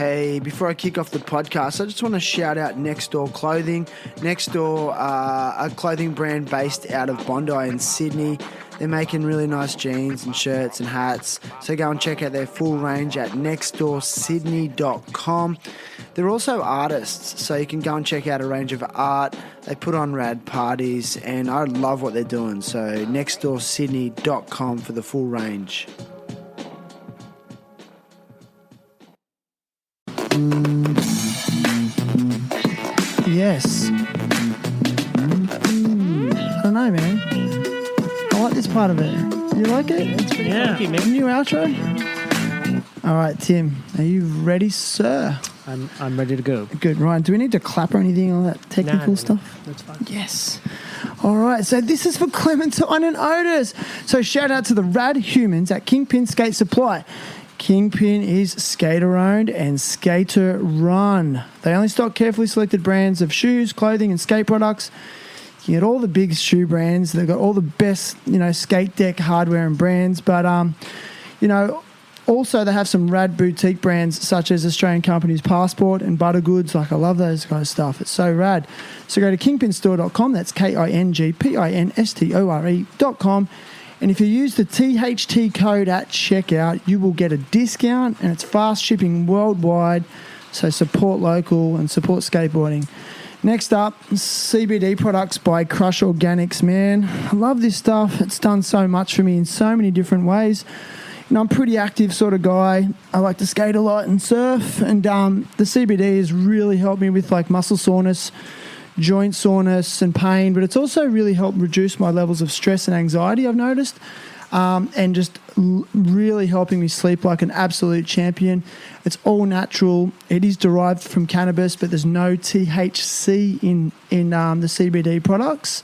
Hey, before I kick off the podcast, I just want to shout out Next Door Clothing. Next Door, a clothing brand based out of Bondi in Sydney. They're making really nice jeans and shirts and hats. So go and check out their full range at nextdoorsydney.com. They're also artists, so you can go and check out a range of art. They put on rad parties, and I love what they're doing. So nextdoorsydney.com for the full range. Yes. I don't know, man. I like this part of it. You like it? It's pretty funky, man. New outro? All right, Tim. Are you ready, sir? I'm ready to go. Good. Ryan, do we need to clap or anything, all that technical stuff? That's fine. Yes. All right, so this is for Clementine and Otis. So shout out to the RAD Humans at Kingpin Skate Supply. Kingpin is skater-owned and skater-run. They only stock carefully selected brands of shoes, clothing, and skate products. You get all the big shoe brands. They've got all the best, skate deck hardware and brands. But, also they have some rad boutique brands such as Australian companies Passport and Buttergoods. I love those guys' stuff. It's so rad. So go to kingpinstore.com. That's KINGPINSTORE.com. And if you use the THT code at checkout, you will get a discount, and it's fast shipping worldwide. So support local and support skateboarding. Next up, CBD products by Crush Organics, man. I love this stuff. It's done so much for me in so many different ways. I'm a pretty active sort of guy. I like to skate a lot and surf, and the CBD has really helped me with muscle soreness, joint soreness and pain, but it's also really helped reduce my levels of stress and anxiety, I've noticed, and just really helping me sleep like an absolute champion. It's all natural. It is derived from cannabis, but there's no THC in the CBD products,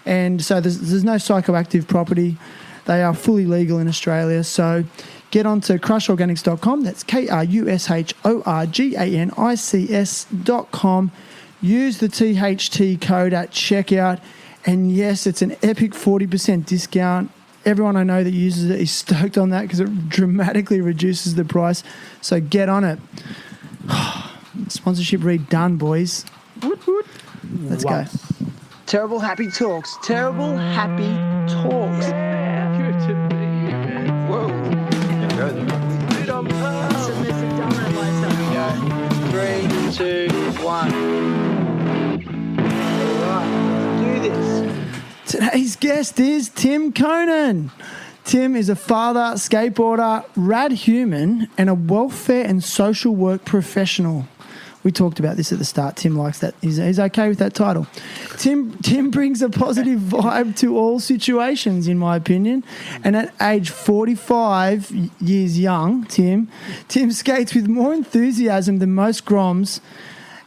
and so there's no psychoactive property. They are fully legal in Australia, so get on to crushorganics.com. That's KRUSHORGANICS.com. Use the THT code at checkout, and yes, it's an epic 40% discount. Everyone I know that uses it is stoked on that because it dramatically reduces the price. So get on it. Sponsorship read done, boys. Let's go. Terrible Happy Talks. Terrible Happy Talks. Yeah, good to be here, man. Whoa. Three, two, one. Do this. Today's guest is Tim Conan. Tim is a father, skateboarder, rad human, and a welfare and social work professional. We talked about this at the start. Tim likes that. He's okay with that title. Tim brings a positive vibe to all situations, in my opinion. And at age 45 years young, Tim skates with more enthusiasm than most groms.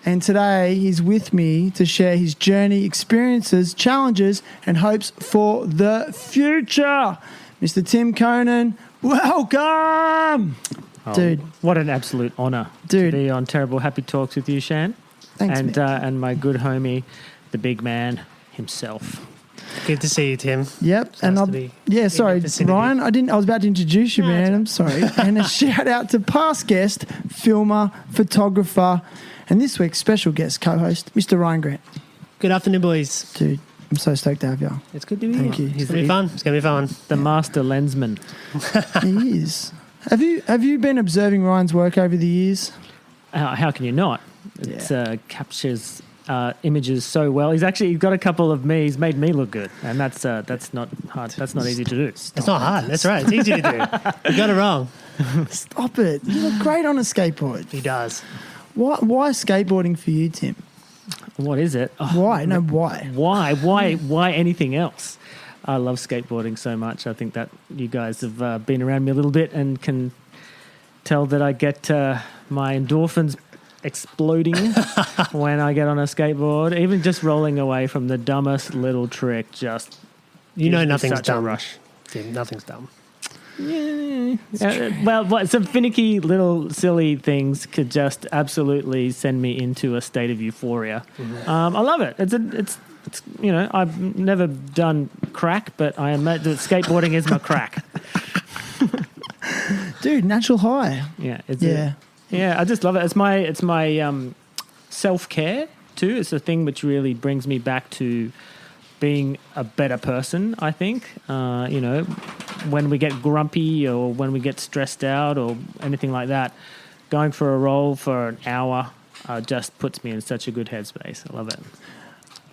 And today he's with me to share his journey, experiences, challenges, and hopes for the future. Mr. Tim Conan, welcome! Dude, what an absolute honour to be on Terrible Happy Talks with you, Shan. Thanks, and my good homie, the big man himself. Good to see you, Tim. Yep, and sorry, Ryan. I was about to introduce you, man. I'm sorry. And a shout out to past guest, filmer, photographer, and this week's special guest co-host, Mr. Ryan Grant. Good afternoon, boys. Dude, I'm so stoked to have you. It's good to be Thank here. you. It's going to be fun. The master lensman. He is. Have you been observing Ryan's work over the years? How can you not? It captures images so well. He's got a couple of me. He's made me look good, and that's not hard. That's not easy to do. It's not hard. That's right. It's easy to do. You got it wrong. Stop it. You look great on a skateboard. He does. Why skateboarding for you, Tim? What is it? Oh, why? No, why? Why anything else? I love skateboarding so much. I think that you guys have been around me a little bit and can tell that I get my endorphins exploding when I get on a skateboard. Even just rolling away from the dumbest little trick, just nothing's such dumb. a rush. Tim, nothing's dumb. Well, some finicky little silly things could just absolutely send me into a state of euphoria. Mm-hmm. I love it. It's I've never done crack, but I admit that skateboarding is my crack. Dude, natural high. Yeah. It Yeah, I just love it. It's my self-care too. It's a thing which really brings me back to being a better person, I think. When we get grumpy or when we get stressed out or anything like that, going for a roll for an hour just puts me in such a good headspace. I love it.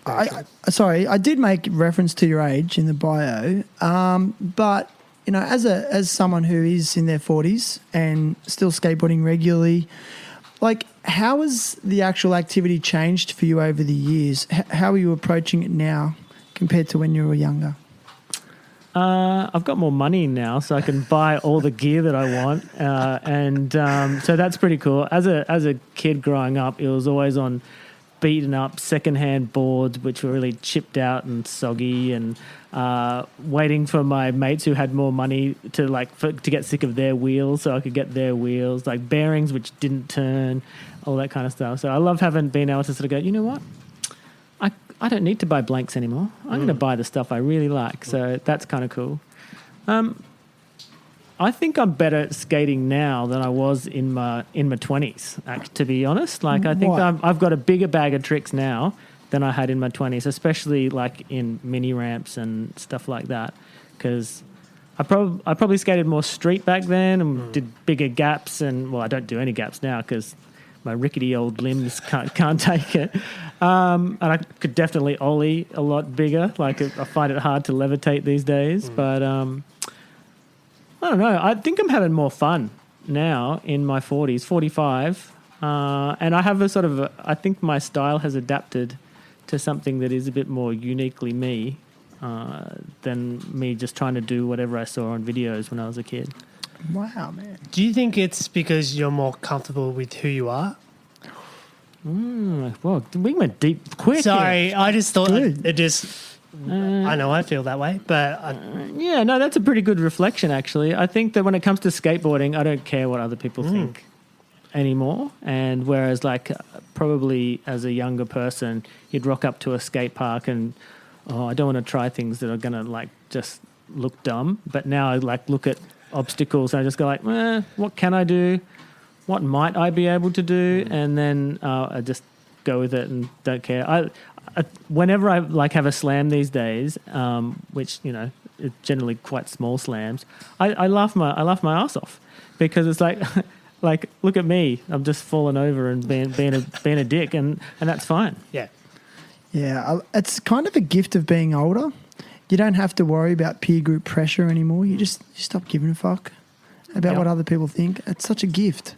I did make reference to your age in the bio, but as someone who is in their 40s and still skateboarding regularly, like, how has the actual activity changed for you over the years? How are you approaching it now compared to when you were younger? I've got more money now, so I can buy all the gear that I want, so that's pretty cool. As a kid growing up, it was always on beaten up secondhand boards, which were really chipped out and soggy, and waiting for my mates who had more money to get sick of their wheels, so I could get their wheels, like bearings which didn't turn, all that kind of stuff. So I love being able to sort of go, you know what? I don't need to buy blanks anymore. I'm going to buy the stuff I really like. So that's kind of cool. I think I'm better at skating now than I was in my 20s, to be honest. Like, I think I've got a bigger bag of tricks now than I had in my 20s, especially like in mini ramps and stuff like that. Because I probably skated more street back then and did bigger gaps. And, well, I don't do any gaps now because my rickety old limbs can't take it. And I could definitely ollie a lot bigger. Like, I find it hard to levitate these days. But I don't know. I think I'm having more fun now in my 40s, 45. And I have I think my style has adapted to something that is a bit more uniquely me than me just trying to do whatever I saw on videos when I was a kid. Wow, man. Do you think it's because you're more comfortable with who you are? Well, we went deep quick. Sorry, I just thought Good. I know I feel that way, but Yeah, no, that's a pretty good reflection, actually. I think that when it comes to skateboarding, I don't care what other people think anymore. And whereas, like, probably as a younger person, you'd rock up to a skate park and, I don't want to try things that are going to, like, just look dumb. But now I, like, look at obstacles and I just go, like, what can I do? What might I be able to do? And then I just go with it and don't care. Whenever I have a slam these days, which is generally quite small slams, I laugh my ass off because it's like look at me, I'm just falling over and being a dick, and that's fine. Yeah, it's kind of a gift of being older. You don't have to worry about peer group pressure anymore. You stop giving a fuck about what other people think. It's such a gift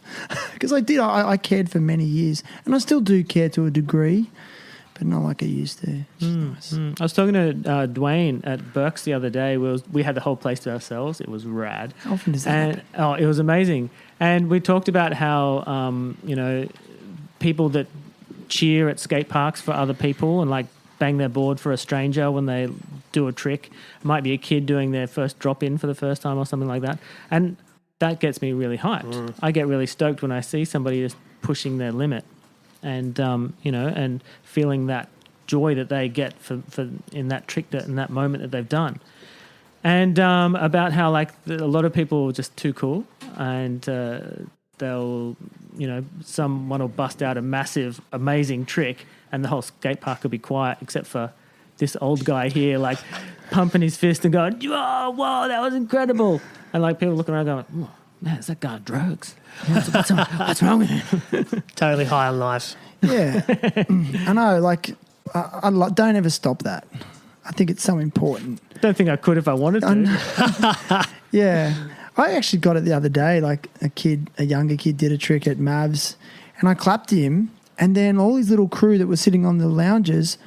because I cared for many years, and I still do care to a degree. But not like I used to. Nice. I was talking to Dwayne at Burke's the other day. We had the whole place to ourselves. It was rad. How often does that happen? Oh, it was amazing. And we talked about how, people that cheer at skate parks for other people and, like, bang their board for a stranger when they do a trick. It might be a kid doing their first drop-in for the first time or something like that. And that gets me really hyped. I get really stoked when I see somebody just pushing their limit. And and feeling that joy that they get for in that trick in that moment that they've done, and about how, like, a lot of people are just too cool, and they'll someone will bust out a massive amazing trick, and the whole skate park will be quiet except for this old guy here, like, pumping his fist and going, "Oh, whoa, that was incredible!" And, like, people looking around going, "Oh, man, is that guy on drugs? What's wrong with him?" totally high on life. Yeah. I know, like, I don't ever stop that. I think it's so important. Don't think I could if I wanted to. Yeah. I actually got it the other day, like a younger kid did a trick at Mavs, and I clapped him, and then all his little crew that were sitting on the lounges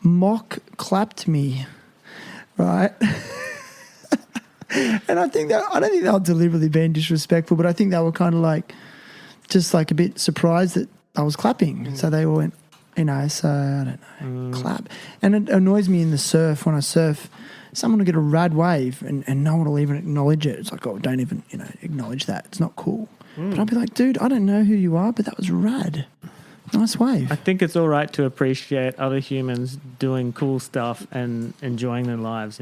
mock clapped me, right? And I don't think they were deliberately being disrespectful, but I think they were kind of like, just like a bit surprised that I was clapping. So they all went, so I don't know, clap. And it annoys me in the surf, when I surf, someone will get a rad wave and no one will even acknowledge it. It's like, oh, don't even, acknowledge that. It's not cool. But I'll be like, dude, I don't know who you are, but that was rad. Nice wave. I think it's all right to appreciate other humans doing cool stuff and enjoying their lives,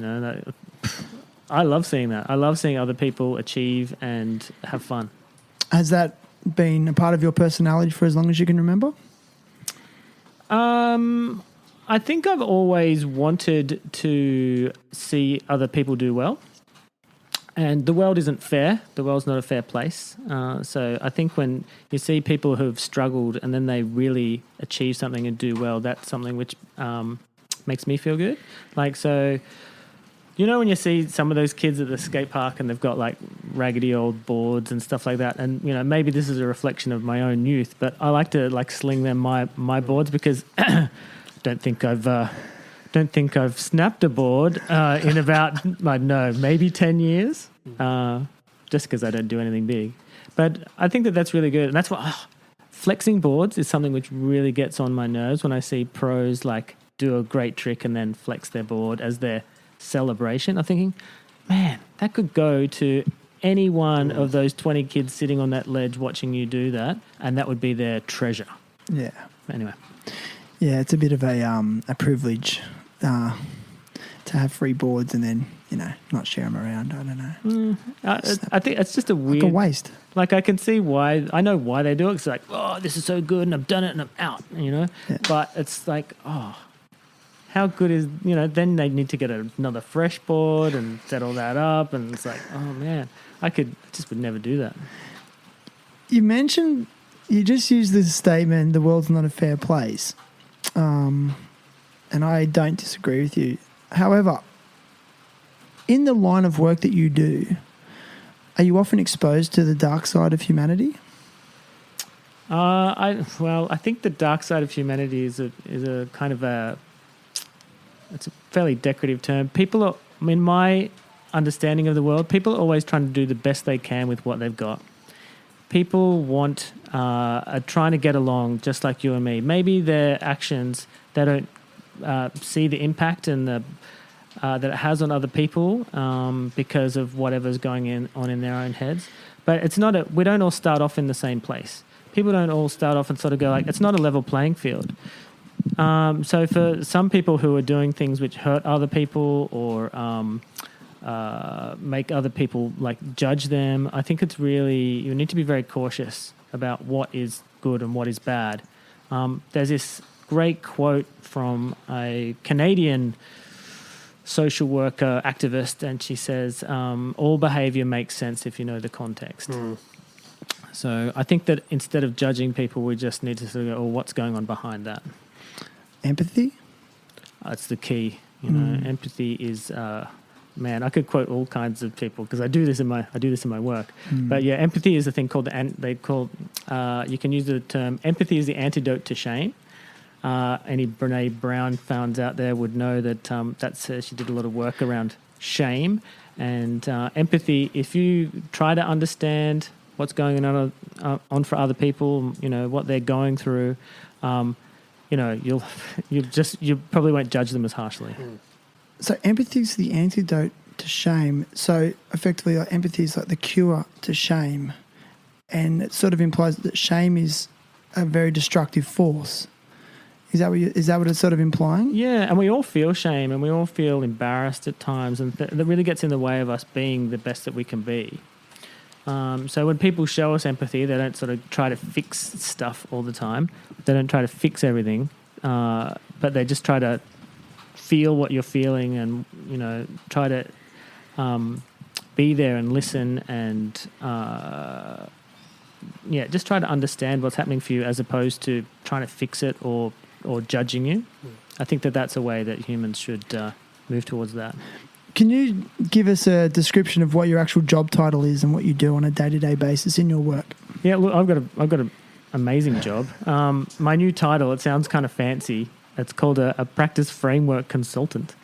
I love seeing that. I love seeing other people achieve and have fun. Has that been a part of your personality for as long as you can remember? I think I've always wanted to see other people do well. And the world isn't fair. The world's not a fair place. So I think when you see people who've struggled and then they really achieve something and do well, that's something which makes me feel good. Like, so, you know, when you see some of those kids at the skate park and they've got like raggedy old boards and stuff like that, and, you know, maybe this is a reflection of my own youth, but I like to like sling them my boards because don't think I've snapped a board in about, I don't know, maybe 10 years, just because I don't do anything big. But I think that that's really good. And that's what flexing boards is something which really gets on my nerves when I see pros like do a great trick and then flex their board as their celebration. I'm thinking, man, that could go to any one of those 20 kids sitting on that ledge watching you do that, and that would be their treasure. Yeah. Anyway. Yeah, it's a bit of a privilege to have free boards and then, you know, not share them around. I don't know. I think it's just a weird... Like a waste. Like, I can see why... I know why they do it. It's like, oh, this is so good and I've done it and I'm out, you know? Yeah. But it's like, oh, how good is... You know, then they need to get another fresh board and set all that up, and it's like, oh, man, I just would never do that. You mentioned... You just used this statement, the world's not a fair place. And I don't disagree with you. However, in the line of work that you do, are you often exposed to the dark side of humanity? I think the dark side of humanity is a kind of it's a fairly decorative term. In my understanding of the world, people are always trying to do the best they can with what they've got. People are trying to get along just like you and me. Maybe their actions, they don't see the impact and that it has on other people because of whatever's going on in their own heads. But it's not we don't all start off in the same place. People don't all start off and sort of go like, it's not a level playing field. So for some people who are doing things which hurt other people or make other people like judge them, I think it's really, you need to be very cautious about what is good and what is bad. There's this great quote from a Canadian social worker activist, and she says, all behavior makes sense if you know the context. So I think that instead of judging people, we just need to sort of go, oh, what's going on behind that? Empathy? That's the key. You know, empathy is... man, I could quote all kinds of people because I do this in my work. But yeah, empathy is a thing called you can use the term empathy is the antidote to shame. Any Brene Brown fans out there would know that she did a lot of work around shame and empathy. If you try to understand what's going on for other people, you know what they're going through, you know you probably won't judge them as harshly. So empathy is the antidote to shame. So effectively, like, empathy is like the cure to shame, and it sort of implies that shame is a very destructive force. Is that what it's sort of implying? Yeah, and we all feel shame, and we all feel embarrassed at times, and that really gets in the way of us being the best that we can be. So when people show us empathy, they don't sort of try to fix stuff all the time. They don't try to fix everything, but they just try to feel what you're feeling and, you know, try to be there and listen and, just try to understand what's happening for you as opposed to trying to fix it or judging you. I think that's a way that humans should move towards that. Can you give us a description of what your actual job title is and what you do on a day-to-day basis in your work? Yeah, look, I've got an amazing job. My new title, it sounds kind of fancy. It's called a practice framework consultant,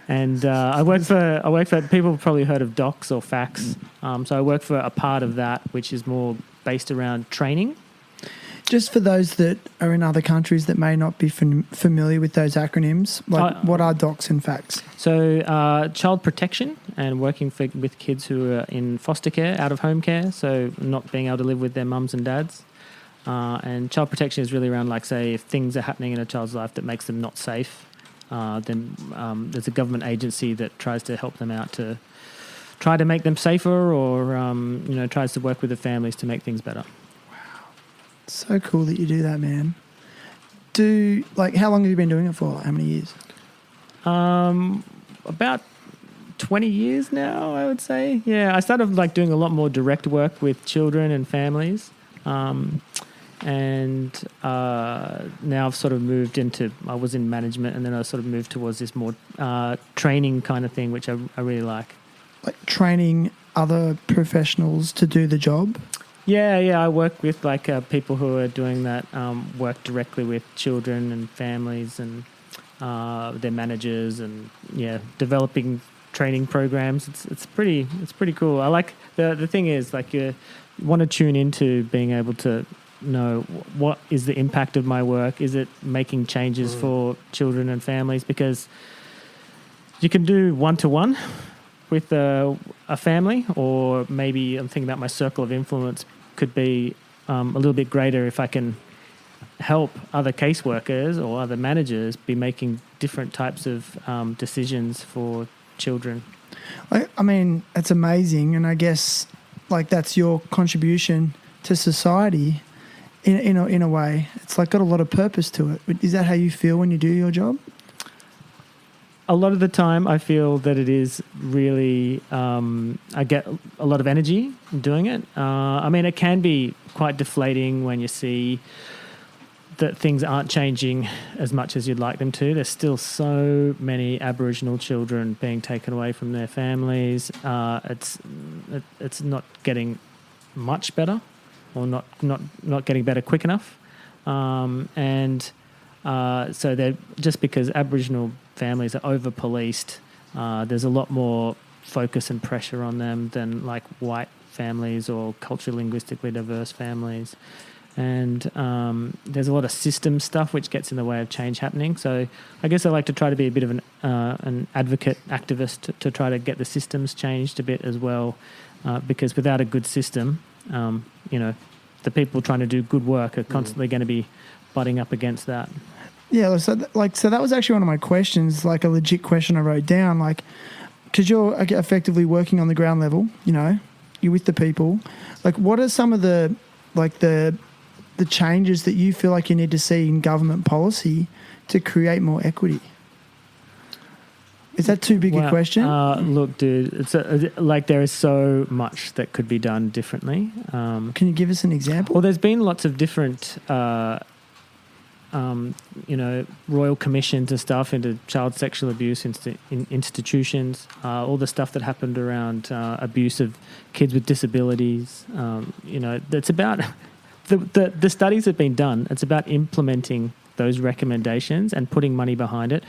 and I work for people have probably heard of docs or facts. So I work for a part of that which is more based around training. Just for those that are in other countries that may not be familiar with those acronyms, what are docs and facts? So child protection and working with kids who are in foster care, out of home care, so not being able to live with their mums and dads. And child protection is really around, like, say, if things are happening in a child's life that makes them not safe, then there's a government agency that tries to help them out to try to make them safer or, tries to work with the families to make things better. Wow. So cool that you do that, man. How long have you been doing it for? How many years? About 20 years now, I would say. Yeah, I started like doing a lot more direct work with children and families. And now I've sort of moved into, I was in management, and then I sort of moved towards this more training kind of thing, which I really like. Like training other professionals to do the job? Yeah, I work with like people who are doing that work directly with children and families and their managers, and developing training programs. It's pretty cool. I like the thing is like you want to tune into being able to know what is the impact of my work. Is it making changes for children and families? Because you can do one-to-one with a family, or maybe I'm thinking about my circle of influence could be a little bit greater if I can help other caseworkers or other managers be making different types of decisions for children. I mean, it's amazing, and I guess like that's your contribution to society in a way. It's like got a lot of purpose to it. Is that how you feel when you do your job? A lot of the time I feel that it is really, I get a lot of energy doing it. I mean, it can be quite deflating when you see that things aren't changing as much as you'd like them to. There's still so many Aboriginal children being taken away from their families. It's not getting much better, or not getting better quick enough. So they're just because Aboriginal families are over-policed, there's a lot more focus and pressure on them than like white families or culturally linguistically diverse families. And there's a lot of system stuff which gets in the way of change happening. So I guess I like to try to be a bit of an advocate, activist to try to get the systems changed a bit as well, because without a good system, the people trying to do good work are constantly going to be butting up against that. Yeah, so that was actually one of my questions, like a legit question I wrote down, like, because you're effectively working on the ground level, you're with the people. Like, what are some of the changes that you feel like you need to see in government policy to create more equity? Is that too big a question? Look, dude, it's there is so much that could be done differently. Can you give us an example? Well, there's been lots of different royal commissions and stuff into child sexual abuse in institutions, all the stuff that happened around abuse of kids with disabilities. That's about the studies have been done. It's about implementing those recommendations and putting money behind it.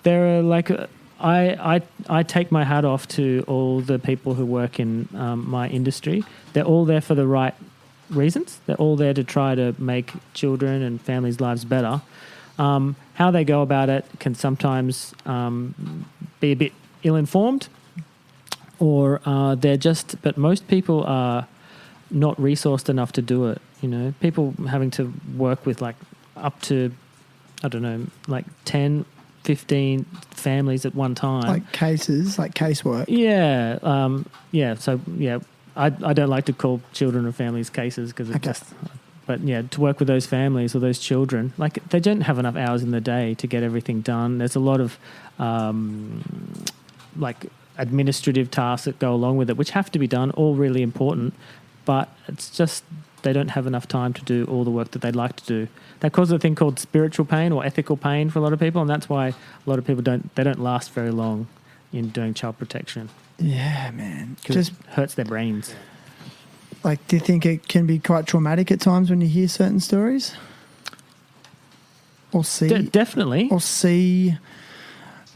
There are I take my hat off to all the people who work in my industry. They're all there for the right reasons. They're all there to try to make children and families' lives better. How they go about it can sometimes be a bit ill-informed, or but most people are not resourced enough to do it. People having to work with up to, 10, 15 families at one time. Like cases, like casework. Yeah. So, I don't like to call children or families cases because but to work with those families or those children, they don't have enough hours in the day to get everything done. There's a lot of administrative tasks that go along with it, which have to be done, all really important, but it's just they don't have enough time to do all the work that they'd like to do. That causes a thing called spiritual pain or ethical pain for a lot of people, and that's why a lot of people don't last very long in doing child protection. Yeah, man. Just hurts their brains. Do you think it can be quite traumatic at times when you hear certain stories? Or see... definitely. Or see,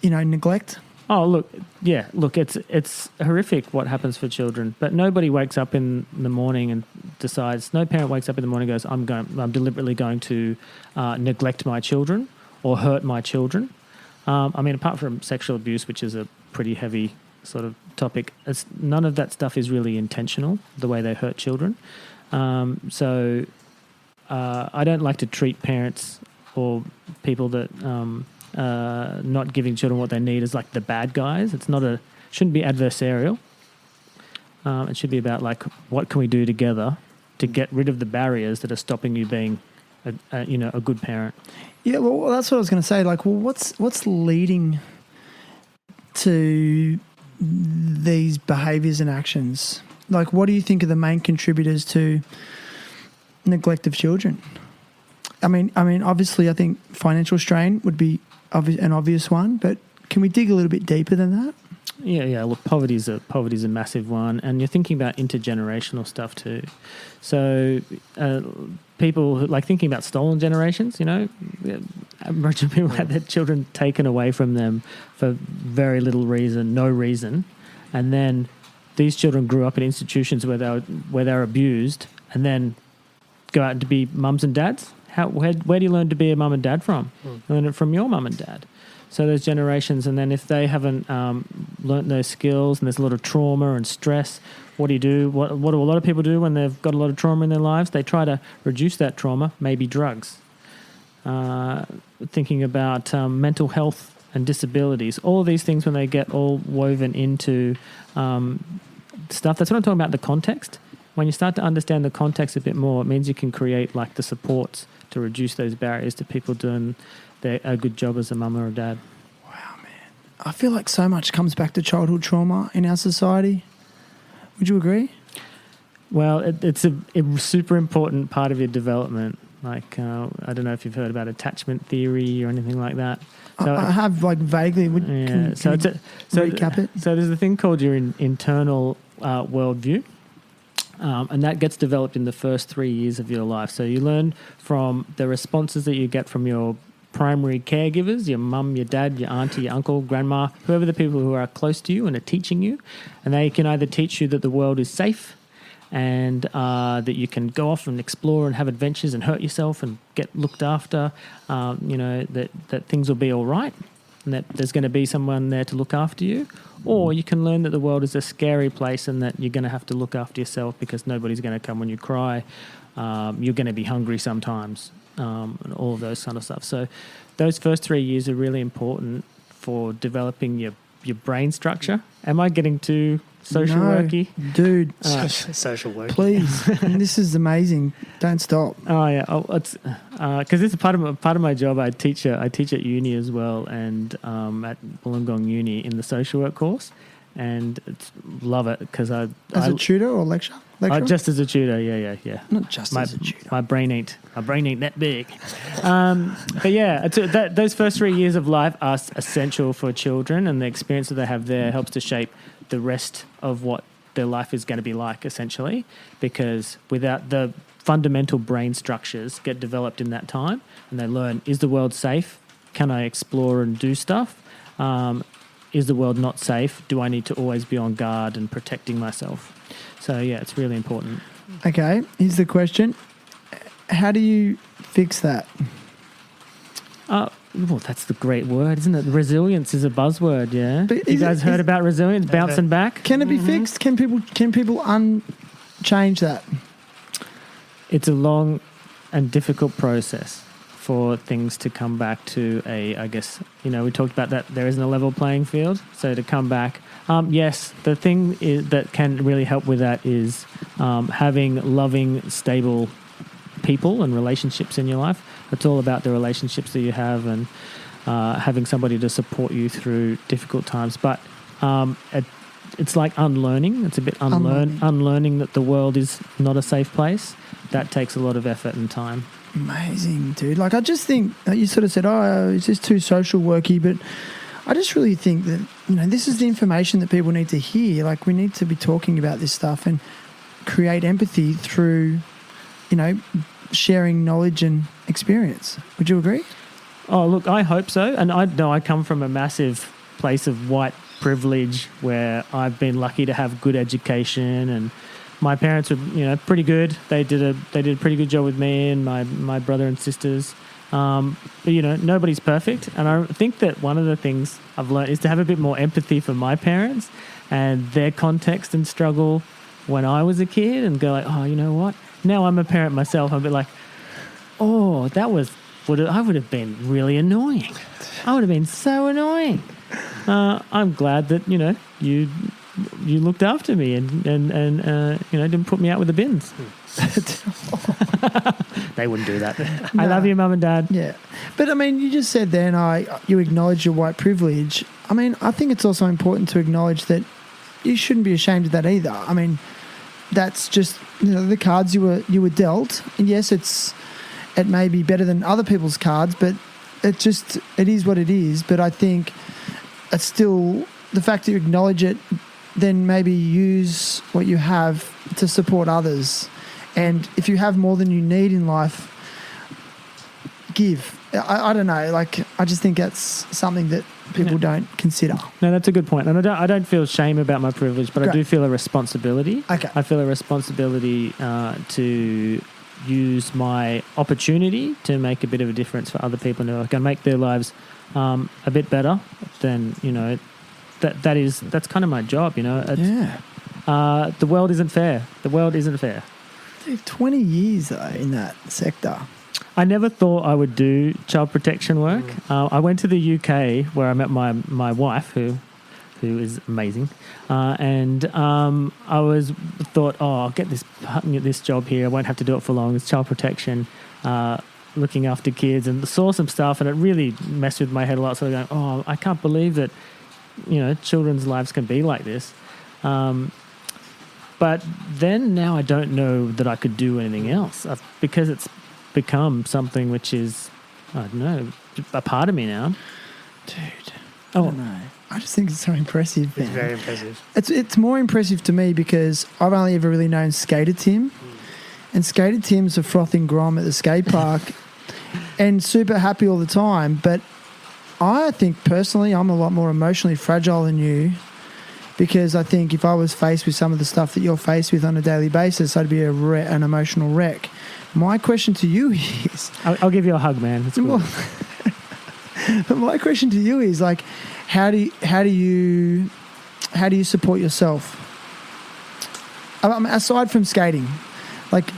neglect? Oh, look, it's horrific what happens for children, but nobody wakes up in the morning and decides, no parent wakes up in the morning and goes, I'm deliberately going to neglect my children or hurt my children. Apart from sexual abuse, which is a pretty heavy sort of topic, none of that stuff is really intentional, the way they hurt children. So I don't like to treat parents or people that not giving children what they need as the bad guys. Shouldn't be adversarial. It should be about what can we do together to get rid of the barriers that are stopping you being a good parent. Yeah, well, that's what I was going to say. Like, well, what's leading to these behaviours and actions? Like, what do you think are the main contributors to neglect of children? I mean, obviously, I think financial strain would be an obvious one, but can we dig a little bit deeper than that? Yeah. Look, poverty's a massive one, and you're thinking about intergenerational stuff too. So, people like thinking about stolen generations. Aboriginal people had their children taken away from them for very little reason, no reason, and then these children grew up in institutions where they're abused, and then go out to be mums and dads. Where do you learn to be a mum and dad from? You learn it from your mum and dad. So those generations, and then if they haven't learnt those skills and there's a lot of trauma and stress, what do you do? What do a lot of people do when they've got a lot of trauma in their lives? They try to reduce that trauma, maybe drugs. Thinking about mental health and disabilities, all of these things when they get all woven into stuff. That's what I'm talking about, the context. When you start to understand the context a bit more, it means you can create like the supports to reduce those barriers to people doing a good job as a mum or a dad. Wow, man. I feel like so much comes back to childhood trauma in our society. Would you agree? Well, it's a super important part of your development. Like, I don't know if you've heard about attachment theory or anything like that. So, I have, like, vaguely. Can recap it? So there's a thing called your internal worldview. And that gets developed in the first 3 years of your life. So you learn from the responses that you get from your primary caregivers, your mum, your dad, your auntie, your uncle, grandma, whoever the people who are close to you and are teaching you. And they can either teach you that the world is safe and that you can go off and explore and have adventures and hurt yourself and get looked after, that things will be all right and that there's going to be someone there to look after you. Or you can learn that the world is a scary place and that you're going to have to look after yourself because nobody's going to come when you cry. You're going to be hungry sometimes, and all of those kind of stuff. So those first 3 years are really important for developing your brain structure. Am I getting too social worky? Dude. Social work. Please. This is amazing. Don't stop. Oh yeah. It's because this is part of my job. I teach at uni as well, and at Wollongong Uni in the social work course, and love it because as a tutor or lecturer? Just as a tutor. Yeah. Not just as a tutor. My brain ain't that big. But yeah, those first 3 years of life are essential for children, and the experience that they have there helps to shape the rest of what their life is going to be like, essentially, because without the fundamental brain structures get developed in that time and they learn, is the world safe? Can I explore and do stuff? Is the world not safe? Do I need to always be on guard and protecting myself? So, yeah, it's really important. Okay, here's the question. How do you fix that? Well, that's the great word, isn't it? Resilience is a buzzword, yeah? But you guys heard about resilience, bouncing back? Can it be fixed? Can people change that? It's a long and difficult process for things to come back to I guess, we talked about that there isn't a level playing field. So to come back, yes, the thing that can really help with that is having loving, stable people and relationships in your life. It's all about the relationships that you have and having somebody to support you through difficult times. But it's like unlearning. It's a bit unlearning that the world is not a safe place. That takes a lot of effort and time. Amazing, dude. Like, I just think you sort of said, it's just too social worky, but I just really think that, this is the information that people need to hear. Like, we need to be talking about this stuff and create empathy through, sharing knowledge and experience. Would you agree? Oh, look, I hope so. And I know I come from a massive place of white privilege where I've been lucky to have good education, and my parents were, pretty good. They did a pretty good job with me and my brother and sisters. But, nobody's perfect. And I think that one of the things I've learned is to have a bit more empathy for my parents and their context and struggle when I was a kid, and go like, oh, you know what? Now I'm a parent myself. I'm a bit like, oh, I would have been really annoying. I would have been so annoying. I'm glad that, you looked after me and didn't put me out with the bins. They wouldn't do that. I love you, Mum and Dad. Yeah. But, I mean, you just said then you acknowledge your white privilege. I mean, I think it's also important to acknowledge that you shouldn't be ashamed of that either. I mean, that's just, the cards you were dealt. And yes, it may be better than other people's cards, but it is what it is. But I think it's still the fact that you acknowledge it, then maybe use what you have to support others. And if you have more than you need in life, give. I don't know. Like, I just think that's something that people don't consider. No, that's a good point. And I don't feel shame about my privilege, but Great. I do feel a responsibility. Okay. I feel a responsibility to use my opportunity to make a bit of a difference for other people who can make their lives a bit better. Then, that's kind of my job, Yeah. The world isn't fair. The world isn't fair. Dude, 20 years, though, in that sector. I never thought I would do child protection work. I went to the UK where I met my wife, who is amazing, and I thought, I'll get this job here. I won't have to do it for long. It's child protection, looking after kids, and saw some stuff, and it really messed with my head a lot. So I'm going, I can't believe that children's lives can be like this. But then now I don't know that I could do anything else because it's become something which is, I don't know, a part of me now. Dude, I don't know. I just think it's so impressive, man. It's very impressive. It's more impressive to me because I've only ever really known Skater Tim. And Skater Tim's a frothing grom at the skate park and super happy all the time. But I think personally I'm a lot more emotionally fragile than you, because I think if I was faced with some of the stuff that you're faced with on a daily basis, I'd be an emotional wreck. My question to you is... I'll give you a hug, man. It's cool. But my question to you is, like, how do you support yourself? Aside from skating, like...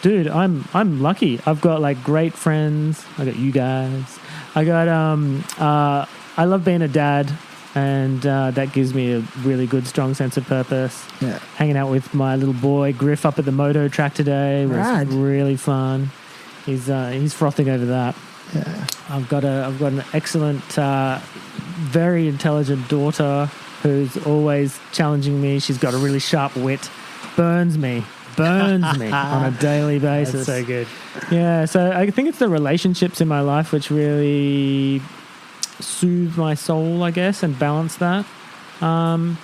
Dude, I'm lucky. I've got, like, great friends. I got you guys. I got... I love being a dad. And that gives me a really good, strong sense of purpose. Yeah. Hanging out with my little boy Griff up at the moto track today was Rad. really fun. He's frothing over that. Yeah. I've got an excellent, very intelligent daughter who's always challenging me. She's got a really sharp wit. Burns me on a daily basis. That's so good. Yeah. So I think it's the relationships in my life which really soothe my soul, I guess, and balance that. I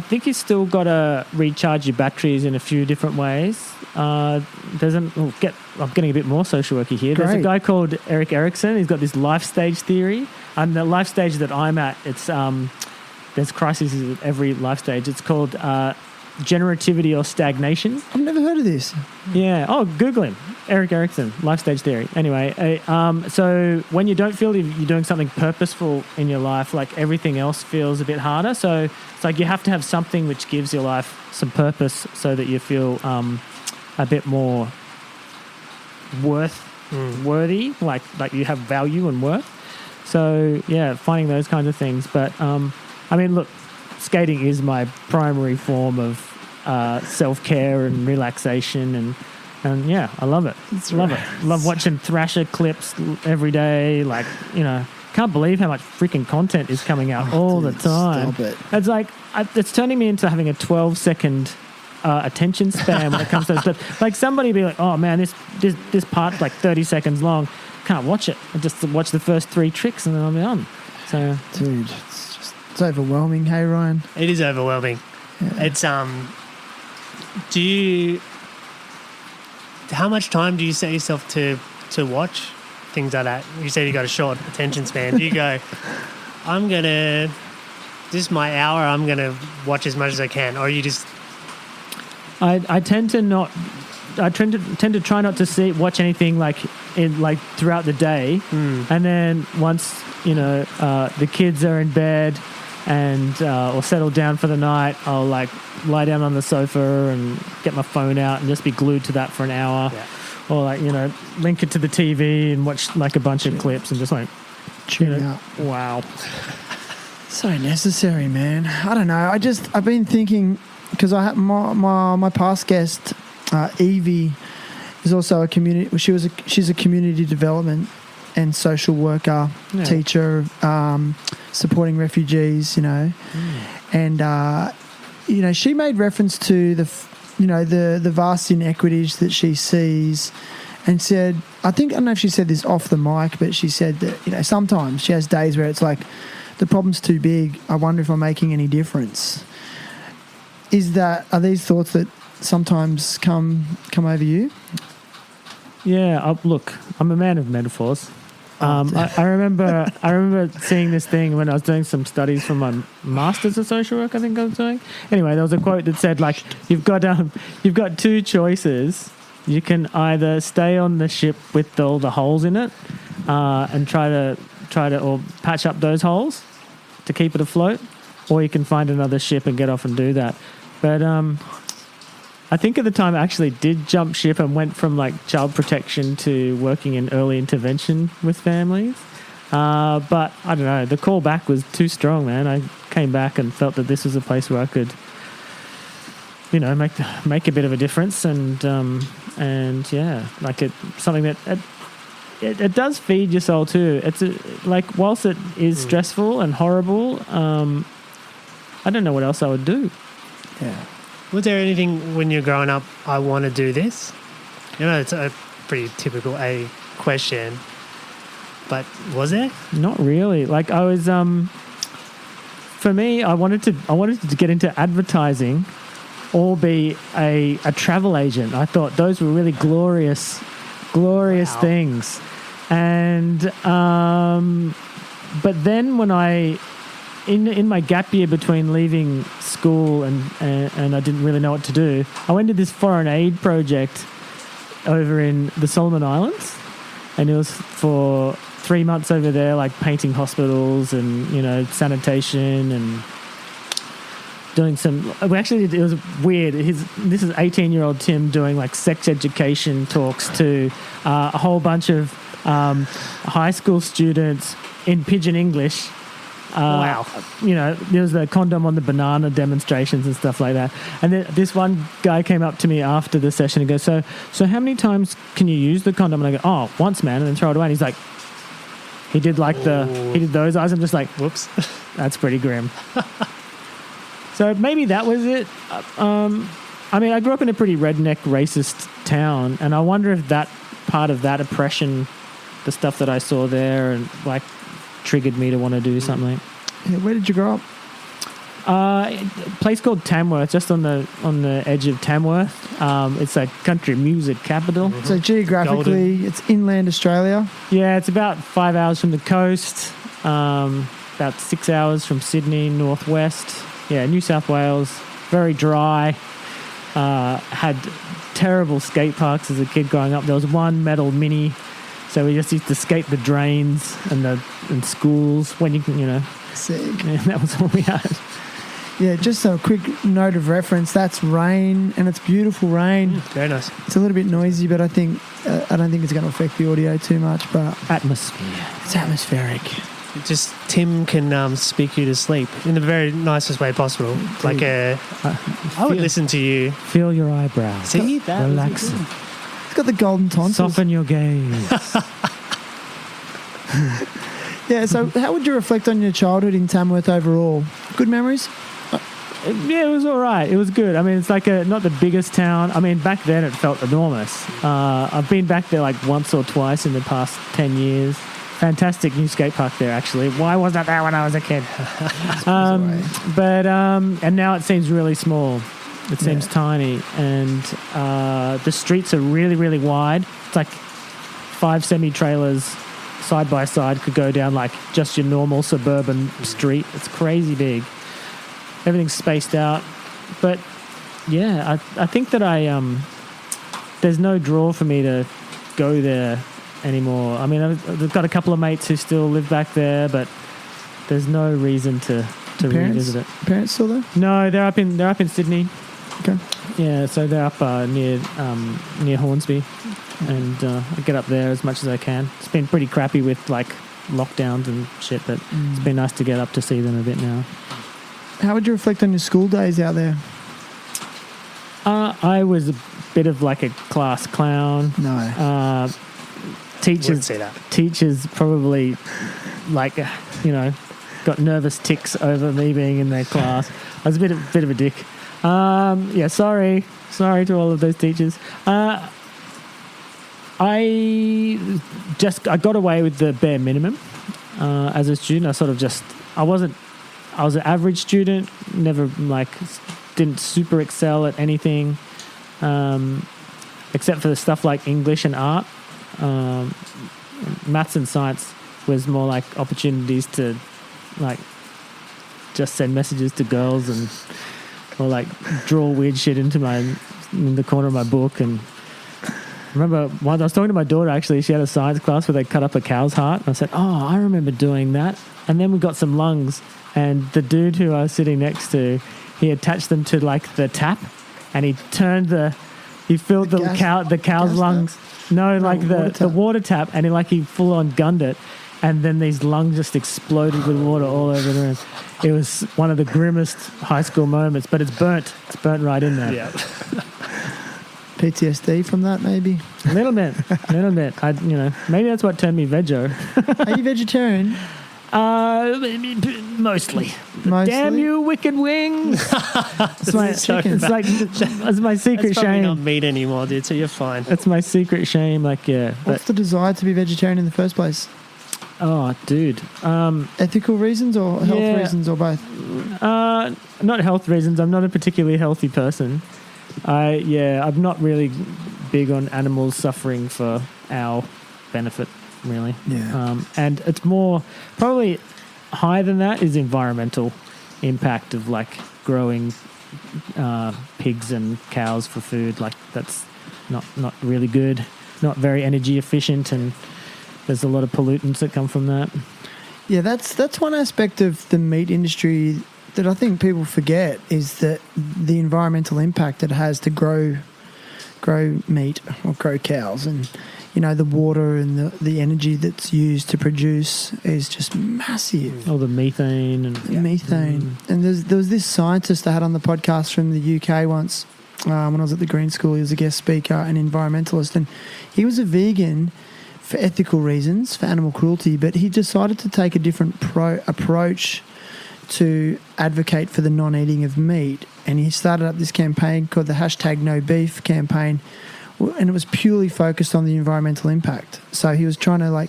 think you still got to recharge your batteries in a few different ways. I'm getting a bit more social worky here. Great. There's a guy called Eric Erickson. He's got this life stage theory, and the life stage that I'm at, it's there's crises at every life stage. It's called generativity or stagnation. I've never heard of this. Yeah. Oh, Google him. Eric Erickson, life stage theory. Anyway, so when you don't feel you're doing something purposeful in your life, like everything else feels a bit harder. So it's like you have to have something which gives your life some purpose so that you feel a bit more worthy, like you have value and worth. So, yeah, finding those kinds of things. But, I mean, look, skating is my primary form of self-care and relaxation, and yeah, I love it. Love it. Love watching Thrasher clips every day. Like, can't believe how much freaking content is coming out all the time. Stop it. It's like, it's turning me into having a 12-second attention span when it comes to those clips. Like, somebody be like, oh man, this part's like 30 seconds long. Can't watch it. I just watch the first 3 tricks and then I'll be on. So, dude, it's overwhelming. Hey, Ryan. It is overwhelming. Yeah. It's how much time do you set yourself to watch things like that? You said you got a short attention span. Do you go, this is my hour, I'm gonna watch as much as I can, or you just... I tend to try not to watch anything like throughout the day, and then once the kids are in bed and or settled down for the night, I'll like lie down on the sofa and get my phone out and just be glued to that for an hour, or like link it to the TV and watch like a bunch of clips and just like tune out. Wow, so necessary, man. I don't know. I've been thinking because I have my past guest, Evie, is also a community. She's a community development and social worker, teacher, supporting refugees. And she made reference to the vast inequities that she sees, and said, I don't know if she said this off the mic, but she said that sometimes she has days where it's like the problem's too big. I wonder if I'm making any difference. Are these thoughts that sometimes come over you? Yeah, look, I'm a man of metaphors. I remember seeing this thing when I was doing some studies for my Masters of Social Work, I think I was doing. Anyway, there was a quote that said, like, you've got two choices. You can either stay on the ship with all the holes in it and try to or patch up those holes to keep it afloat, or you can find another ship and get off and do that. But I think at the time I actually did jump ship and went from like child protection to working in early intervention with families. But I don't know, the call back was too strong, man. I came back and felt that this was a place where I could, make a bit of a difference, and yeah, like something that it does feed your soul too. It's whilst it is stressful and horrible, I don't know what else I would do. Yeah. Was there anything when you're growing up, I want to do this? It's a pretty typical A question, but was there? Not really. Like I was, for me, I wanted to get into advertising or be a travel agent. I thought those were really glorious things. And, but then when in my gap year between leaving school and I didn't really know what to do, I went to this foreign aid project over in the Solomon Islands, and it was for 3 months over there, like painting hospitals and sanitation and doing some. Actually, it was weird. This is 18-year-old Tim doing like sex education talks to a whole bunch of high school students in pidgin English. Wow. There was the condom on the banana demonstrations and stuff like that. And then this one guy came up to me after the session and goes, so how many times can you use the condom? And I go, oh, once, man, and then throw it away. And he's like, he did those eyes. I'm just like, whoops, that's pretty grim. So maybe that was it. I grew up in a pretty redneck, racist town, and I wonder if that part of that oppression, the stuff that I saw there, and like triggered me to want to do something. Yeah, where did you grow up? A place called Tamworth, just on the edge of Tamworth. It's a country music capital. Mm-hmm. So geographically, it's inland Australia. Yeah, it's about 5 hours from the coast, about 6 hours from Sydney, northwest. Yeah, New South Wales, very dry. Had terrible skate parks as a kid growing up. There was one metal mini, so we just used to skate the drains and schools when you can, Sick. Yeah, that was all we had. Yeah, just a quick note of reference. That's rain, and it's beautiful rain. Very nice. It's a little bit noisy, but I don't think it's going to affect the audio too much. But Atmosphere. it's atmospheric. Just Tim can speak you to sleep in the very nicest way possible. Like I would listen to you. Feel your eyebrows. See that? Relax. It's got the golden tonsils. Soften your gaze. Yeah, so how would you reflect on your childhood in Tamworth overall? Good memories? Yeah, it was all right. It was good. I mean, it's like not the biggest town. I mean, back then it felt enormous. I've been back there like once or twice in the past 10 years. Fantastic new skate park there, actually. Why wasn't that there when I was a kid? And now it seems really small. It seems tiny. And the streets are really, really wide. It's like 5 semi-trailers side by side could go down like just your normal suburban street. It's crazy big. Everything's spaced out. But yeah, I think that there's no draw for me to go there anymore. I mean, I've got a couple of mates who still live back there, but there's no reason to revisit it. Parents still there? No, they're up in Sydney. Okay. Yeah, so they're up near Hornsby, and I get up there as much as I can. It's been pretty crappy with like lockdowns and shit, but it's been nice to get up to see them a bit now. How would you reflect on your school days out there? I was a bit of like a class clown. No. Teachers, say that. teachers probably like, got nervous tics over me being in their class. I was a bit of a dick. Sorry to all of those teachers. I got away with the bare minimum as a student. I was an average student, never didn't super excel at anything, except for the stuff like English and art. Maths and science was more like opportunities to just send messages to girls or draw weird shit in the corner of my book. And I remember once I was talking to my daughter, actually, she had a science class where they cut up a cow's heart, and I said, oh, I remember doing that. And then we got some lungs, and the dude who I was sitting next to, he attached them to the tap, and he filled the cow's lungs. Tap? No, the water tap, and he full on gunned it, and then these lungs just exploded with water all over the room. It was one of the grimmest high school moments, but it's burnt. It's burnt right in there. Yeah. PTSD from that, maybe? A little bit. Maybe that's what turned me veggie. Are you vegetarian? Mostly. Mostly? Damn you, wicked wings! It's my chicken. It's my secret It's probably shame. not meat anymore, dude, so you're fine. That's my secret shame. What's the desire to be vegetarian in the first place? Oh, dude. Ethical reasons or health reasons or both? Not health reasons. I'm not a particularly healthy person. I'm not really big on animals suffering for our benefit, really. Yeah. And it's more, probably higher than that is environmental impact of growing pigs and cows for food. That's not really good, not very energy efficient, and there's a lot of pollutants that come from that. Yeah, that's one aspect of the meat industry that I think people forget, is that the environmental impact it has to grow meat or grow cows, and the water and the energy that's used to produce is just massive. All the methane and And there was this scientist I had on the podcast from the UK once when I was at the Green School. He was a guest speaker and environmentalist, and he was a vegan for ethical reasons, for animal cruelty, but he decided to take a different approach to advocate for the non-eating of meat, and he started up this campaign called the #NoBeef campaign, and it was purely focused on the environmental impact. So he was trying to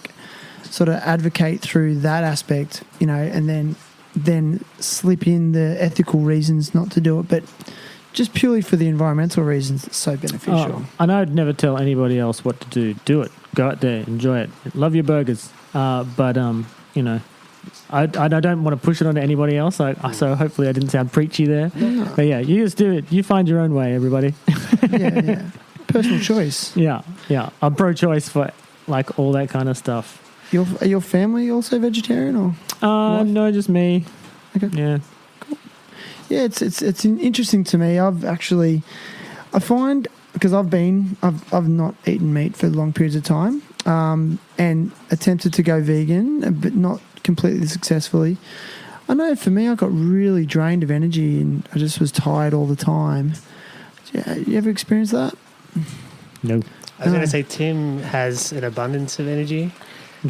sort of advocate through that aspect, and then slip in the ethical reasons not to do it, but just purely for the environmental reasons. It's so beneficial. And I'd never tell anybody else what to do. Do it. Go out there, enjoy it. Love your burgers. But I don't want to push it onto anybody else. So hopefully I didn't sound preachy there. No. But yeah, you just do it. You find your own way, everybody. Yeah. Personal choice. Yeah. I'm pro-choice for all that kind of stuff. Are your family also vegetarian or? No, just me. Okay. Yeah. Cool. Yeah, it's interesting to me. I find, because I've not eaten meat for long periods of time, and attempted to go vegan, but not completely successfully. I know for me, I got really drained of energy and I just was tired all the time. Yeah, you ever experienced that? No. I was going to say Tim has an abundance of energy.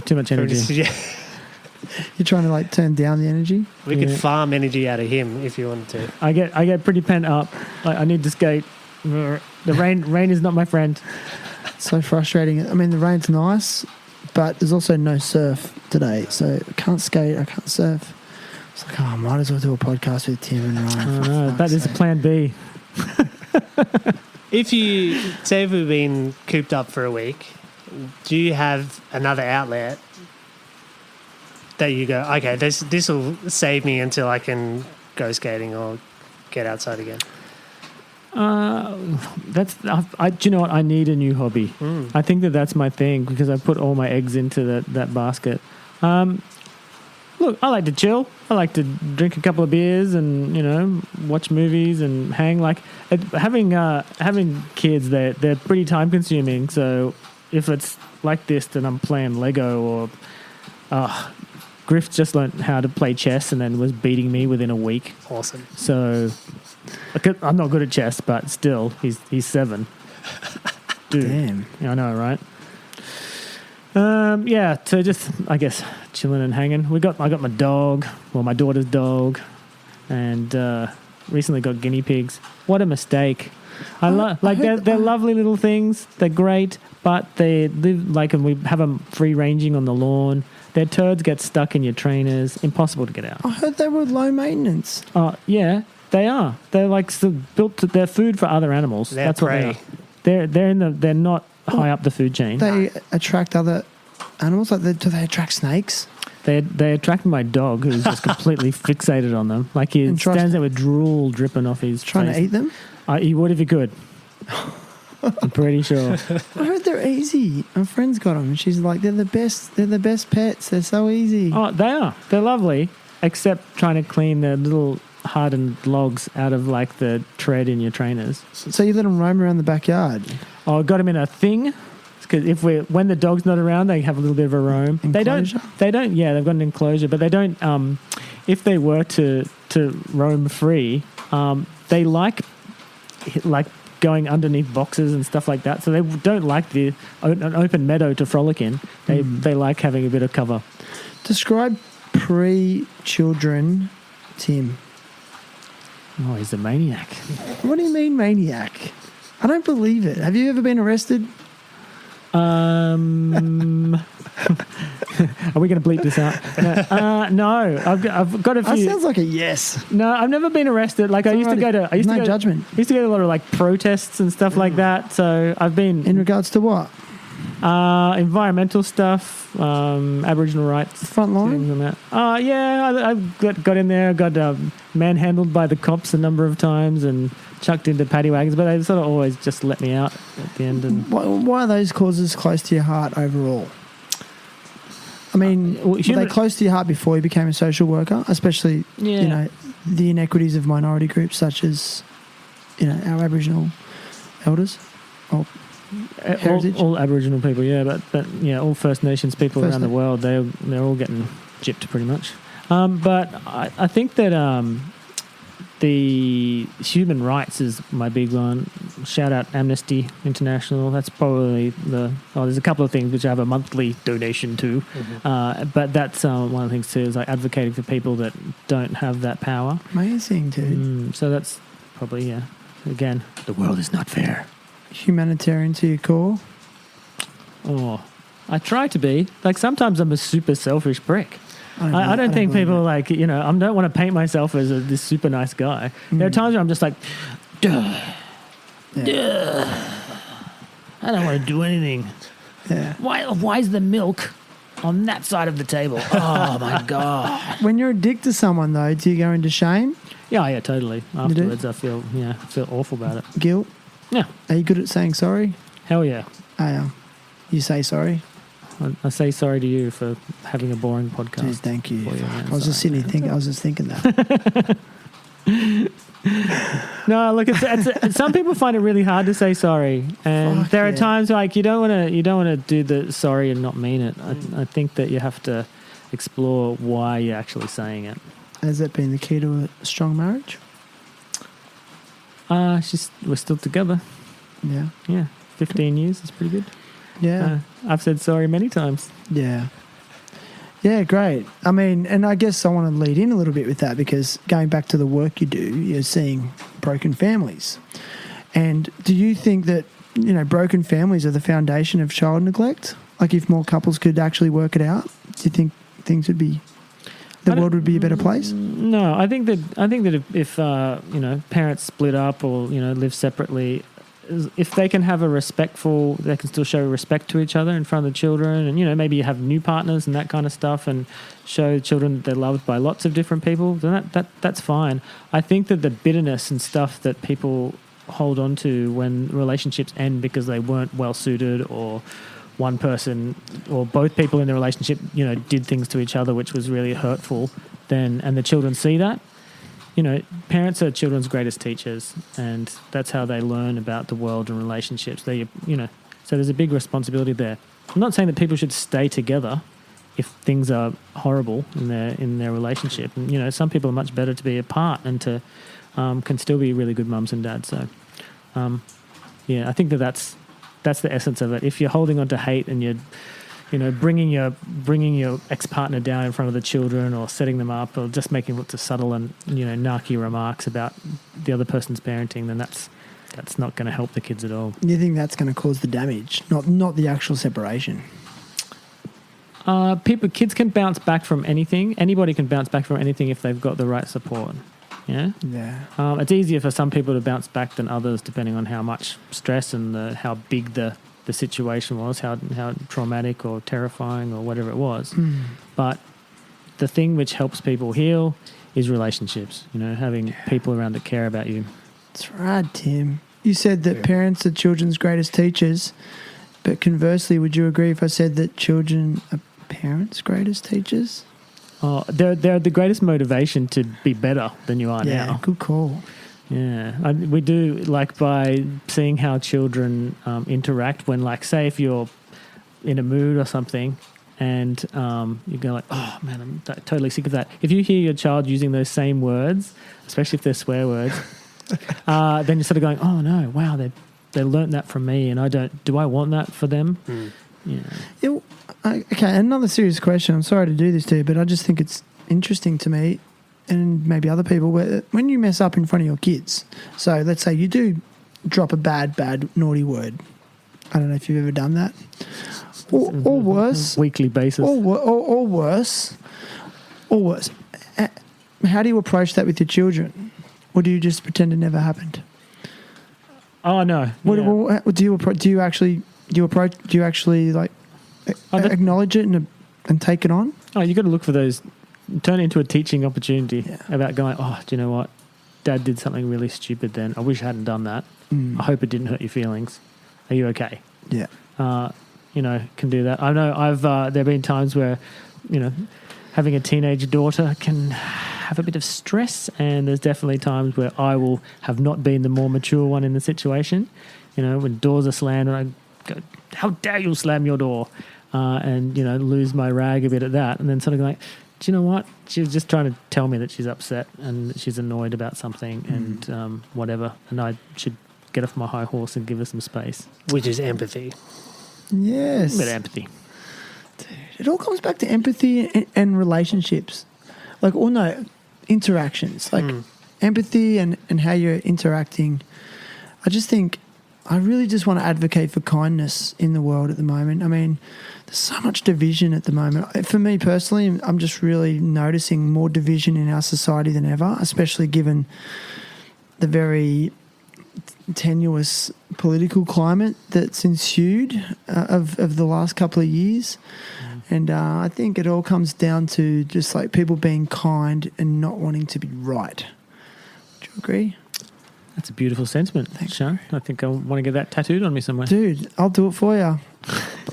Too much energy. Yeah. You're trying to turn down the energy? We could farm energy out of him if you wanted to. I get pretty pent up. I need to skate. The rain is not my friend. So frustrating. I mean, the rain's nice, but there's also no surf today, so I can't skate, I can't surf. It's I might as well do a podcast with Tim and Ryan. That is plan B. If we've been cooped up for a week, do you have another outlet that you go, okay, this will save me until I can go skating or get outside again? Do you know what? I need a new hobby. I think that's my thing, because I put all my eggs into that basket. Look, I like to chill. I like to drink a couple of beers and watch movies and hang. Having kids, they're pretty time consuming. So if it's like this, then I'm playing Lego or Griff just learnt how to play chess and then was beating me within a week. Awesome. So I'm not good at chess, but still, he's 7. Dude. Damn. Yeah, I know, right? So just, I guess, chilling and hanging. I got my dog, my daughter's dog, and recently got guinea pigs. What a mistake. They're lovely little things. They're great, but they live and we have them free ranging on the lawn. Their turds get stuck in your trainers. Impossible to get out. I heard they were low maintenance. Oh, yeah, they are. They're they're food for other animals. That's what they are. They're not high up the food chain. They attract other animals. Do they attract snakes? They attracted my dog, who's just completely fixated on them. Like he stands there with drool dripping off his trying face. To eat them. He would if he could. I'm pretty sure. I heard they're easy. My friend's got them, and she's like, they're the best. They're the best pets. They're so easy. Oh, they are. They're lovely, except trying to clean the little hardened logs out of the tread in your trainers. So you let them roam around the backyard? Oh, I got them in a thing. Because when the dog's not around, they have a little bit of a roam. Enclosure? They don't. Yeah, they've got an enclosure, but they don't. If they were to roam free, they like going underneath boxes and stuff like that. So they don't like an open meadow to frolic in. They like having a bit of cover. Describe pre-children Tim. Oh, he's a maniac. What do you mean maniac? I don't believe it. Have you ever been arrested? Are we going to bleep this out? No, I've got a few. That sounds like a yes. No, I've never been arrested. I used to go to judgment. I used to go to a lot of protests and stuff like that. So I've been in regards to what? Environmental stuff, Aboriginal rights. Front line? I got in there, got manhandled by the cops a number of times and chucked into paddy wagons, but they sort of always just let me out at the end. And why are those causes close to your heart overall? I mean, were they close to your heart before you became a social worker, especially the inequities of minority groups such as our Aboriginal elders? Heritage? All Aboriginal people, but all First Nations people around the world, they're all getting gypped pretty much. But I think that the human rights is my big one. Shout out Amnesty International. That's probably there's a couple of things which I have a monthly donation to, but that's one of the things too, is advocating for people that don't have that power. Amazing, dude. So that's probably, again, the world is not fair. Humanitarian to your core? Oh, I try to be. Sometimes I'm a super selfish prick. I don't think people I don't want to paint myself as this super nice guy. There are times where I'm just like, duh. I don't want to do anything. Yeah. Why is the milk on that side of the table? Oh my God. When you're a dick to someone though, do you go into shame? Yeah, totally. Afterwards I feel awful about it. Guilt? Yeah. Are you good at saying sorry? Hell yeah. You say sorry? I say sorry to you for having a boring podcast. Dude, thank you. I was just sitting here thinking. I was just thinking that. No, look, it's some people find it really hard to say sorry, and there are times you don't want to do the sorry and not mean it. I think that you have to explore why you're actually saying it. Has that been the key to a strong marriage? We're still together. Yeah. Yeah. 15 years is pretty good. Yeah. I've said sorry many times. Yeah. Yeah, great. I mean, and I guess I want to lead in a little bit with that because going back to the work you do, you're seeing broken families. And do you think that, broken families are the foundation of child neglect? If more couples could actually work it out, do you think things would be... the world would be a better place? No, I think that if parents split up or live separately, if they can have they can still show respect to each other in front of the children, and maybe you have new partners and that kind of stuff, and show children that they're loved by lots of different people, then that's fine. I think that the bitterness and stuff that people hold on to when relationships end because they weren't well suited, or one person or both people in the relationship, did things to each other which was really hurtful, and the children see that. Parents are children's greatest teachers, and that's how they learn about the world and relationships. So there's a big responsibility there. I'm not saying that people should stay together if things are horrible in their relationship. And, some people are much better to be apart and to can still be really good mums and dads. So, I think that's the essence of it. If you're holding on to hate and you're bringing your ex-partner down in front of the children, or setting them up, or just making lots of subtle and narky remarks about the other person's parenting, then that's not going to help the kids at all. You think that's going to cause the damage, not the actual separation? Kids can bounce back from anything. Anybody can bounce back from anything if they've got the right support. Yeah. It's easier for some people to bounce back than others, depending on how much stress and how big the situation was, how traumatic or terrifying or whatever it was. But the thing which helps people heal is relationships. Having people around that care about you. That's right, Tim. You said that parents are children's greatest teachers, but conversely, would you agree if I said that children are parents' greatest teachers? Oh, they're the greatest motivation to be better than you are now. Yeah, good call. Yeah, we do, like, by seeing how children interact when, like, say if you're in a mood or something and you go like, oh man, I'm totally sick of that. If you hear your child using those same words, especially if they're swear words, then you're sort of going, oh no, wow, they learnt that from me, and do I want that for them? Yeah. Okay, another serious question. I'm sorry to do this to you, but I just think it's interesting to me, and maybe other people, when you mess up in front of your kids. So let's say you do drop a bad, naughty word. I don't know if you've ever done that. Or worse. Weekly basis. Or worse. How do you approach that with your children? Or do you just pretend it never happened? Oh, no. Do you actually like acknowledge it and take it on? Oh, you got to look for those, turn it into a teaching opportunity about going, oh, do you know what? Dad did something really stupid then. I wish I hadn't done that. I hope it didn't hurt your feelings. Are you okay? Yeah. Can do that. I know there have been times where, having a teenage daughter can have a bit of stress, and there's definitely times where I will have not been the more mature one in the situation. When doors are slammed and I go, how dare you slam your door? And lose my rag a bit at that, and then sort of like, do you know what? She was just trying to tell me that she's upset and that she's annoyed about something and whatever, and I should get off my high horse and give her some space. Which is empathy. Yes. A bit of empathy. Dude, it all comes back to empathy and relationships. Interactions. Like empathy and how you're interacting. I really just want to advocate for kindness in the world at the moment. I mean, there's so much division at the moment. For me personally, I'm just really noticing more division in our society than ever, especially given the very tenuous political climate that's ensued of the last couple of years. And I think it all comes down to just like people being kind and not wanting to be right. Do you agree? That's a beautiful sentiment. Thanks, Sean. I think I want to get that tattooed on me somewhere. Dude, I'll do it for you.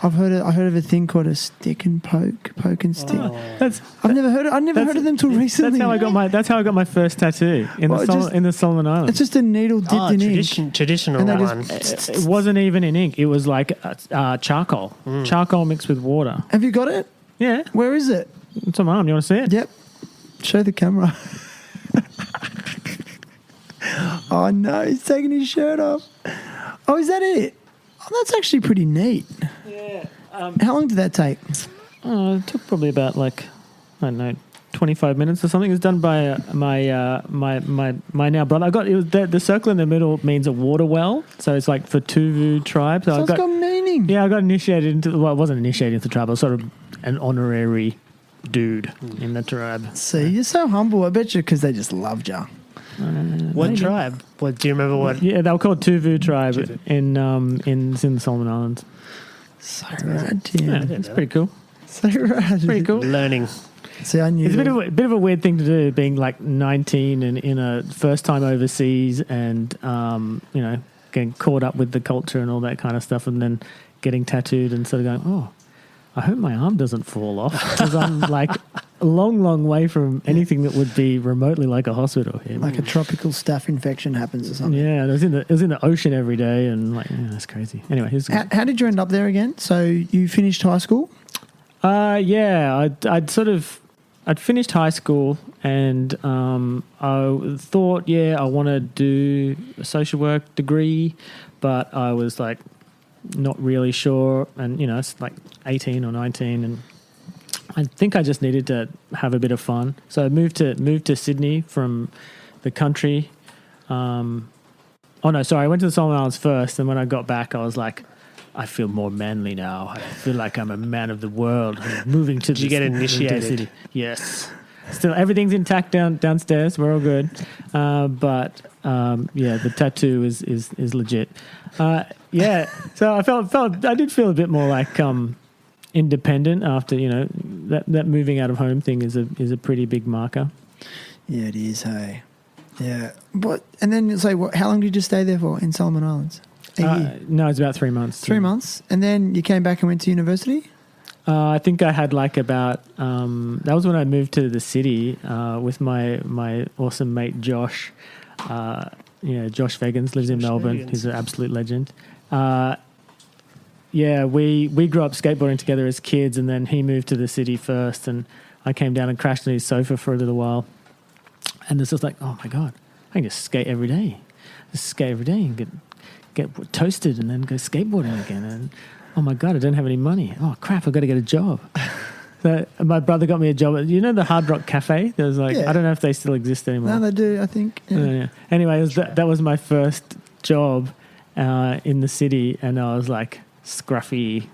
I heard of a thing called a stick and poke and stick. I've never heard of them till recently. That's how I got my first tattoo in the Solomon Islands. It's just a needle dipped in ink. Traditional one. It wasn't even in ink. It was like charcoal. Charcoal mixed with water. Have you got it? Yeah. Where is it? It's on my arm. You want to see it? Yep. Show the camera. Oh no, he's taking his shirt off. Oh, is that it? Oh, that's actually pretty neat. Yeah. How long did that take? It took probably about 25 minutes or something. It was done by my now brother. The circle in the middle means a water well, so it's like for Tuvu tribe. So it's got meaning. Yeah, I got initiated into. Well, I wasn't initiated into the tribe. I was sort of an honorary dude in the tribe. See, you're so humble. I bet you because they just loved you. What maybe. Tribe? What do you remember? What? Yeah, they were called Tuvu tribe in the Solomon Islands. So rad, yeah. It's pretty cool. So rad. Pretty cool. Learning. See, I knew it's a bit of a weird thing to do, being like 19 and in a first time overseas, and getting caught up with the culture and all that kind of stuff, and then getting tattooed and sort of going, oh, I hope my arm doesn't fall off, because I'm like a long way from anything that would be remotely like a hospital here. Like a tropical staph infection happens or something. Yeah, it was in the ocean every day, and that's crazy. Anyway, how did you end up there again? So you finished high school? Yeah, I'd sort of I'd finished high school and I thought, I want to do a social work degree, but I was like not really sure. And, it's like 18 or 19 and I think I just needed to have a bit of fun. So I moved to Sydney from the country. I went to the Solomon Islands first, and when I got back, I was like, I feel more manly now. I feel like I'm a man of the world. I'm moving to. Did you get initiated? City. Yes. Still, everything's intact downstairs. We're all good. But the tattoo is legit. So I did feel a bit more like independent after that moving out of home thing is a pretty big marker. Yeah, it is. Hey, yeah. But and then it's like, how long did you stay there for in Solomon Islands? A year? No, it's about 3 months. 3 months, and then you came back and went to university. I think I had like about that was when I moved to the city with my awesome mate Josh. Josh Fegans lives in Melbourne. Fegans. He's an absolute legend. We grew up skateboarding together as kids, and then he moved to the city first, and I came down and crashed on his sofa for a little while. And it's just like, oh my God, I can just skate every day. Just skate every day and get toasted and then go skateboarding again. And oh my God, I don't have any money. Oh crap, I've got to get a job. So my brother got me a job at, the Hard Rock Cafe? There was I don't know if they still exist anymore. No, they do, I think. Yeah. Anyway, that was my first job in the city, and I was like scruffy,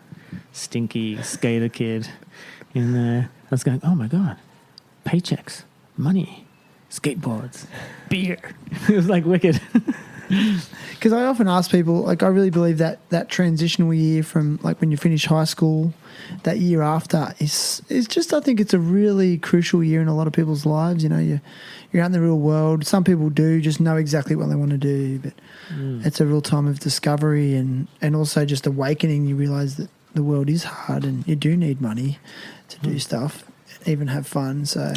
stinky skater kid in there. I was going, oh my God, paychecks, money, skateboards, beer. It was like wicked. Because I often ask people, like, I really believe that transitional year from like when you finish high school, that year after is just, I think it's a really crucial year in a lot of people's lives. You're out in the real world. Some people do just know exactly what they want to do, but it's a real time of discovery and also just awakening. You realise that the world is hard and you do need money to do stuff, even have fun. So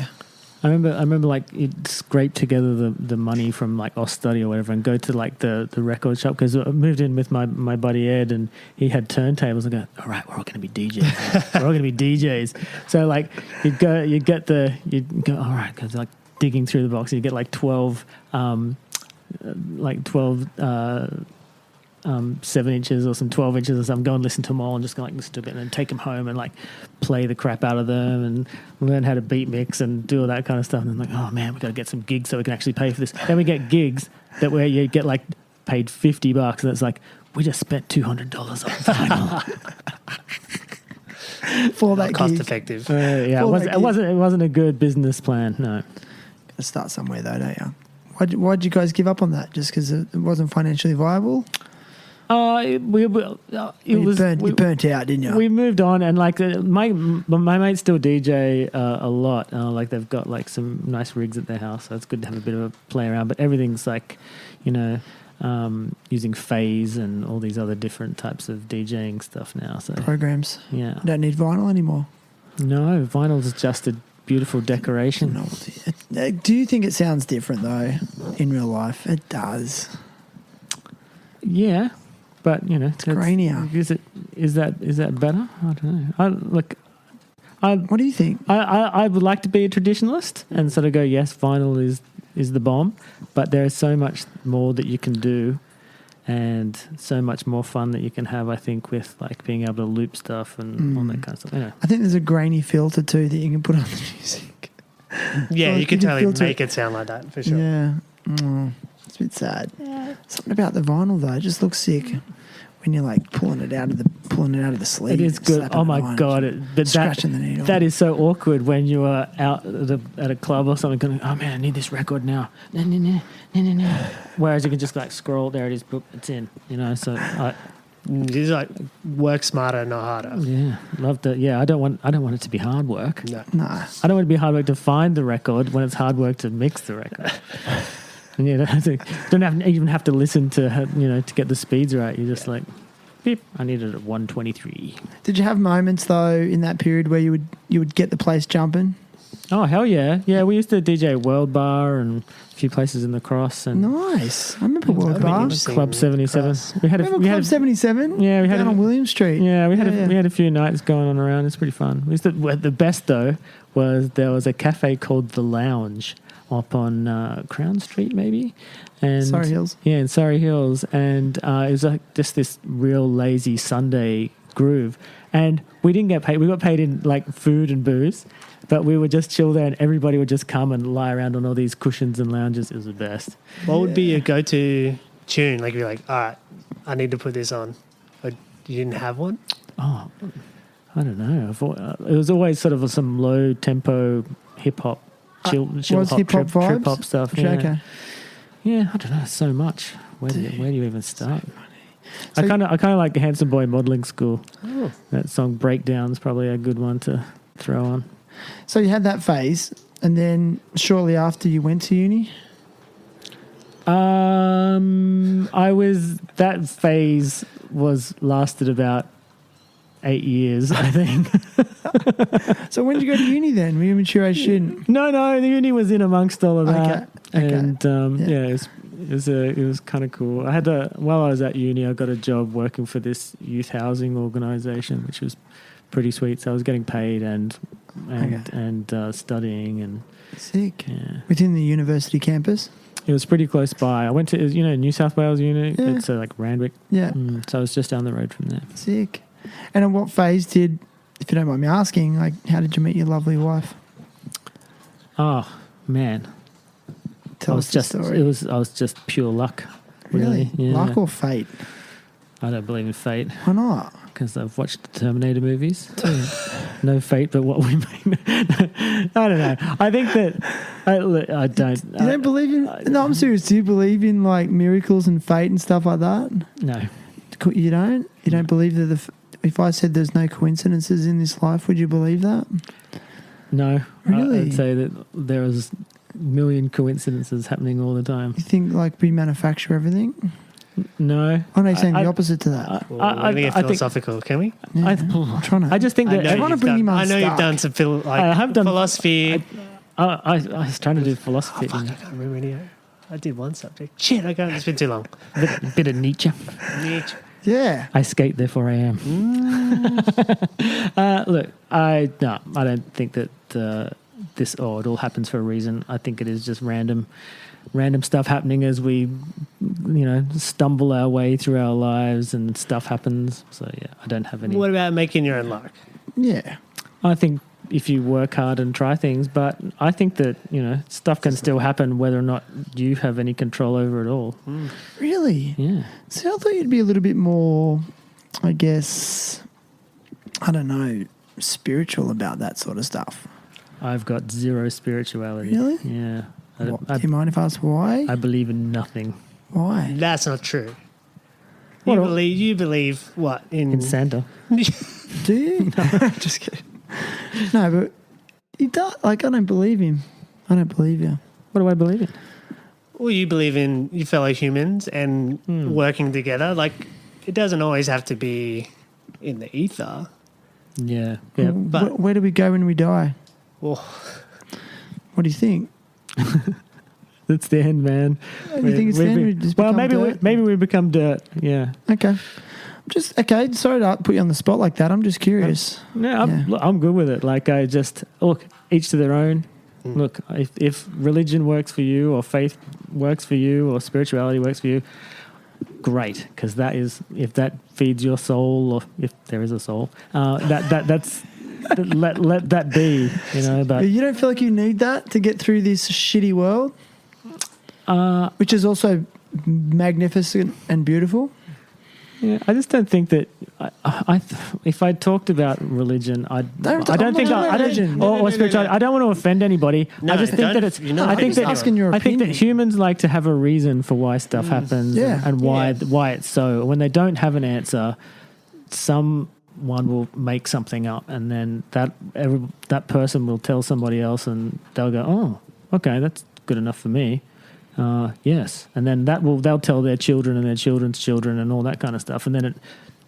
I remember like you'd scrape together the money from like Austudy or whatever and go to like the record shop, because I moved in with my buddy Ed and he had turntables, and go, all right, we're all going to be DJs. We're all going to be DJs. So like you'd go, all right, because like digging through the box, you'd get like 12 7 inches or some 12 inches or something, go and listen to them all and just go like listen to a bit and then take them home and like play the crap out of them and learn how to beat mix and do all that kind of stuff. And then like, oh man, we've got to get some gigs so we can actually pay for this. Then we get gigs where you get like paid $50 and it's like, we just spent $200 on vinyl. For that cost gig. effective. It wasn't a good business plan, no. Got to start somewhere though, don't you? Why'd you guys give up on that? Just because it wasn't financially viable? You burnt out, didn't you? We moved on, and like my mates still DJ a lot. Like they've got like some nice rigs at their house, so it's good to have a bit of a play around. But everything's like, using phase and all these other different types of DJing stuff now. So programs. Yeah, you don't need vinyl anymore. No, vinyl's just a beautiful decoration. Do you think it sounds different though in real life? It does. Yeah. But it's grainier. Is that better? I don't know. What do you think? I would like to be a traditionalist and sort of go, yes, vinyl is the bomb, but there is so much more that you can do, and so much more fun that you can have. I think with like being able to loop stuff and all that kind of stuff. I think there's a grainy filter too that you can put on the music. Yeah, like you can totally make it sound like that for sure. Yeah. It's a bit sad. Yeah. Something about the vinyl though, it just looks sick when you're like pulling it out of the sleeve. It is good. Oh my God! Scratching the needle. That is so awkward when you are out at a club or something going, oh man, I need this record now. No. Whereas you can just like scroll, there it is, boop, it's in. So it's like work smarter, not harder. Yeah, love that. Yeah, I don't want it to be hard work. No. I don't want it to be hard work to find the record when it's hard work to mix the record. And you don't even have to listen to to get the speeds right. You're just like, beep, I need it at 123. Did you have moments though in that period where you would get the place jumping? Oh, hell yeah. Yeah, we used to DJ World Bar and a few places in the Cross and Nice. I remember World That'd be Bar. interesting. Club 77. Cross. We had Remember we Club had 77? Yeah, we had down a- on William Street. Yeah, we had Yeah, yeah. we had a few nights going on around. It's pretty fun. We used to, the best though was there was a cafe called The Lounge up on Crown Street, maybe, and Surrey Hills. Yeah, in Surrey Hills, and it was like just this real lazy Sunday groove, and we didn't get paid. We got paid in like food and booze, but we would just chill there, and everybody would just come and lie around on all these cushions and lounges. It was the best. What would be your go-to tune? Like, you'd be like, all right, I need to put this on. Or you didn't have one? Oh, I don't know. It was always sort of some low tempo hip hop, chill was hop, hip-hop trip vibes? hop stuff. Okay, Yeah. okay. Yeah, I don't know. So much. Where do you even start? So- I kind of like Handsome Boy Modelling School. Oh. That song Breakdown's probably a good one to throw on. So you had that phase, and then shortly after you went to uni? That phase lasted about 8 years, I think. So when did you go to uni then? Were you a mature age student? No, the uni was in amongst all of that, Okay. and Yeah. it was kind of cool. While I was at uni, I got a job working for this youth housing organisation, which was pretty sweet. So I was getting paid and studying, and Sick. yeah, Within the university campus? it was pretty close by. I went to New South Wales Uni. Yeah. It's like Randwick. Yeah. So I was just down the road from there. Sick. And at what phase if you don't mind me asking, like, how did you meet your lovely wife? Oh man, Tell us the story. I was just pure luck. Really? Yeah. Luck or fate? I don't believe in fate Why not? because I've watched the Terminator movies. No fate, but what we mean. I don't know. I think that I don't. You don't believe in... No, I'm serious. Do you believe in, like, miracles and fate and stuff like that? No. You don't? You don't believe that if I said there's no coincidences in this life, would you believe that? No. Really? I'd say that there was a million coincidences happening all the time. You think, like, we manufacture everything? No. I know you're saying I- the opposite to that. Well, we're going to get I think- philosophical, can we? Yeah, I- I'm trying to... I just think that I wanna bring him I know you've unstuck. done some I have done- philosophy. I was trying to do philosophy. Fuck, I can't remember any. I did one subject. Shit, I can't. It's been too long. Bit of Nietzsche. Nietzsche. Yeah. I skate, therefore I am. Look, I don't think that it all happens for a reason. I think it is just random stuff happening as we, stumble our way through our lives and stuff happens. So yeah, I don't have any. What about making your own luck? Yeah. I think if you work hard and try things, but I think that stuff can still happen whether or not you have any control over it all. Really? Yeah. See, I thought you'd be a little bit more, I guess, I don't know, spiritual about that sort of stuff. I've got zero spirituality. Really? Yeah. Do you mind if I ask why? I believe in nothing. Why? That's not true. What? You believe what In Santa. Do you? No, just kidding. No, but you don't, like, I don't believe him. I don't believe you. What do I believe in? Well, you believe in your fellow humans and working together. Like, it doesn't always have to be in the ether. Yeah. Yeah. But- Where do we go when we die? Well, What do you think? That's the end, man. Do you think it's the end? We just become dirt? maybe we become dirt. Yeah. Okay. Sorry to put you on the spot like that. I'm just curious. No, Yeah. I'm good with it. Like I just look, each to their own. Look, if religion works for you, or faith works for you, or spirituality works for you, great. Because that is, if that feeds your soul, or if there is a soul, that's let that be. But You don't feel like you need that to get through this shitty world, which is also magnificent and beautiful. yeah, I just don't think that. If I talked about religion, I don't think religion. or spirituality. I don't want to offend anybody. No, I just think that it's. you're not. I think that asking your I think that opinion. humans like to have a reason for why stuff happens, Yeah. and why it's so. When they don't have an answer, someone will make something up, and then that person will tell somebody else, and they'll go, "Oh, okay, that's good enough for me." Yes, and then they'll tell their children and their children's children and all that kind of stuff, and then it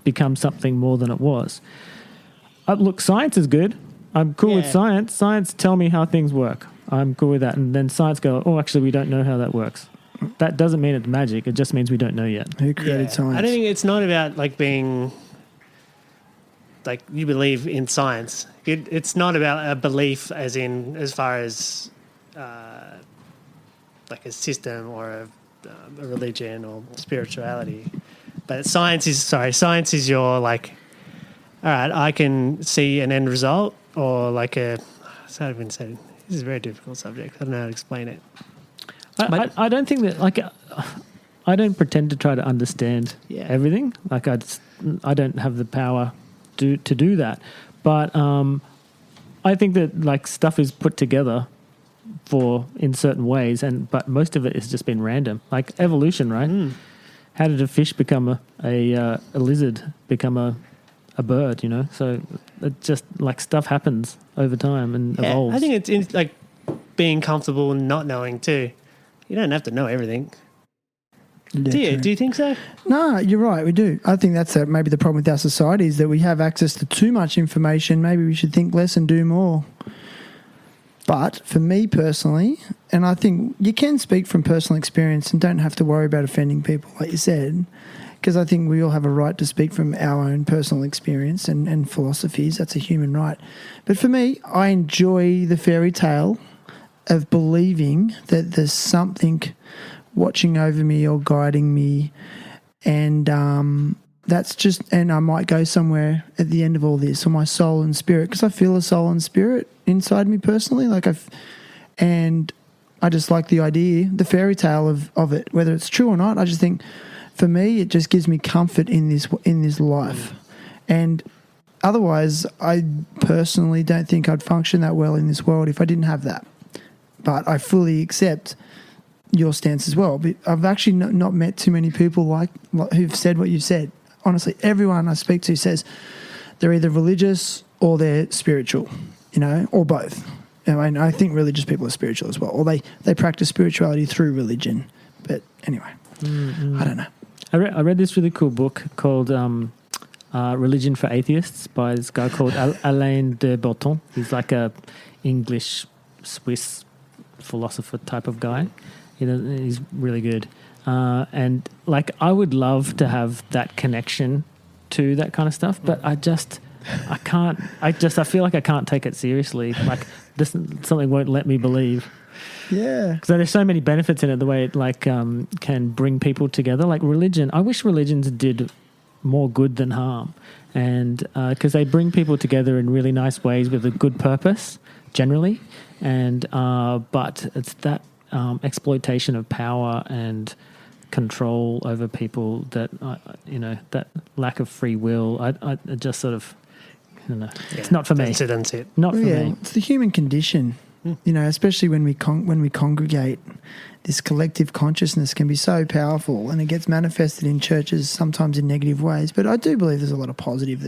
becomes something more than it was. Look, science is good. I'm cool with Yeah. science. Science, tell me how things work. I'm cool with that. And then science go, oh, actually, we don't know how that works. That doesn't mean it's magic. It just means we don't know yet. Who created Yeah. science? I don't think it's not about like being like you believe in science. It's not about a belief as far as like a system or a religion or spirituality. But science is your like, all right, I can see an end result or like a, so I've been saying, this is a very difficult subject. I don't know how to explain it. I don't think that, like, I don't pretend to try to understand Yeah. everything. Like, I don't have the power to do that. But I think that, like, stuff is put together in certain ways, but most of it has just been random. Like evolution, right? How did a fish become a lizard, become a bird, you know? So it just, like, stuff happens over time and evolves. I think it's in, like being comfortable and not knowing too. You don't have to know everything. Yeah, Do you? true. Do you think so? No, you're right. We do. I think that's maybe the problem with our society is that we have access to too much information. Maybe we should think less and do more. But for me personally, and I think you can speak from personal experience and don't have to worry about offending people, like you said, because I think we all have a right to speak from our own personal experience and philosophies. That's a human right. But for me, I enjoy the fairy tale of believing that there's something watching over me or guiding me, and that's just, and I might go somewhere at the end of all this, or my soul and spirit, because I feel a soul and spirit inside me personally, and I just like the idea, the fairy tale of it, whether it's true or not. I just think, for me, it just gives me comfort in this life, and otherwise, I personally don't think I'd function that well in this world if I didn't have that. But I fully accept your stance as well. But I've actually not met too many people like who've said what you've said. Honestly, everyone I speak to says they're either religious or they're spiritual, you know, or both. And I think religious people are spiritual as well, or they practice spirituality through religion. But anyway, I don't know. I read this really cool book called Religion for Atheists by this guy called Alain de Botton. He's like a English Swiss philosopher type of guy. You know, he's really good. And like, I would love to have that connection to that kind of stuff, but I can't. I feel like I can't take it seriously. Like, something won't let me believe. Yeah. Because there's so many benefits in it, the way it like can bring people together. Like religion, I wish religions did more good than harm, and because they bring people together in really nice ways with a good purpose generally, and but it's that exploitation of power and control over people that that lack of free will. I just sort of, it's not for me. That's it. Not for me. It's the human condition. You know, especially when we congregate, this collective consciousness can be so powerful, and it gets manifested in churches sometimes in negative ways. But I do believe there's a lot of positives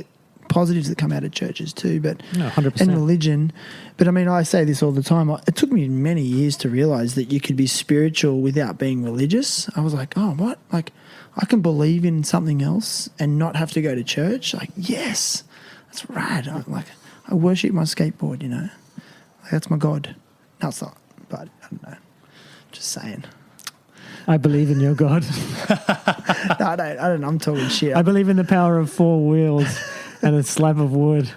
that come out of churches too. But 100%. and religion. But I mean, I say this all the time. It took me many years to realize that you could be spiritual without being religious. I was like, oh, what? Like, I can believe in something else and not have to go to church. Like, yes, that's rad. I worship my skateboard. You know. That's my God. No, it's not. But I don't know. Just saying. I believe in your God. No, I don't know. I'm talking shit. I believe in the power of 4 wheels and a slab of wood.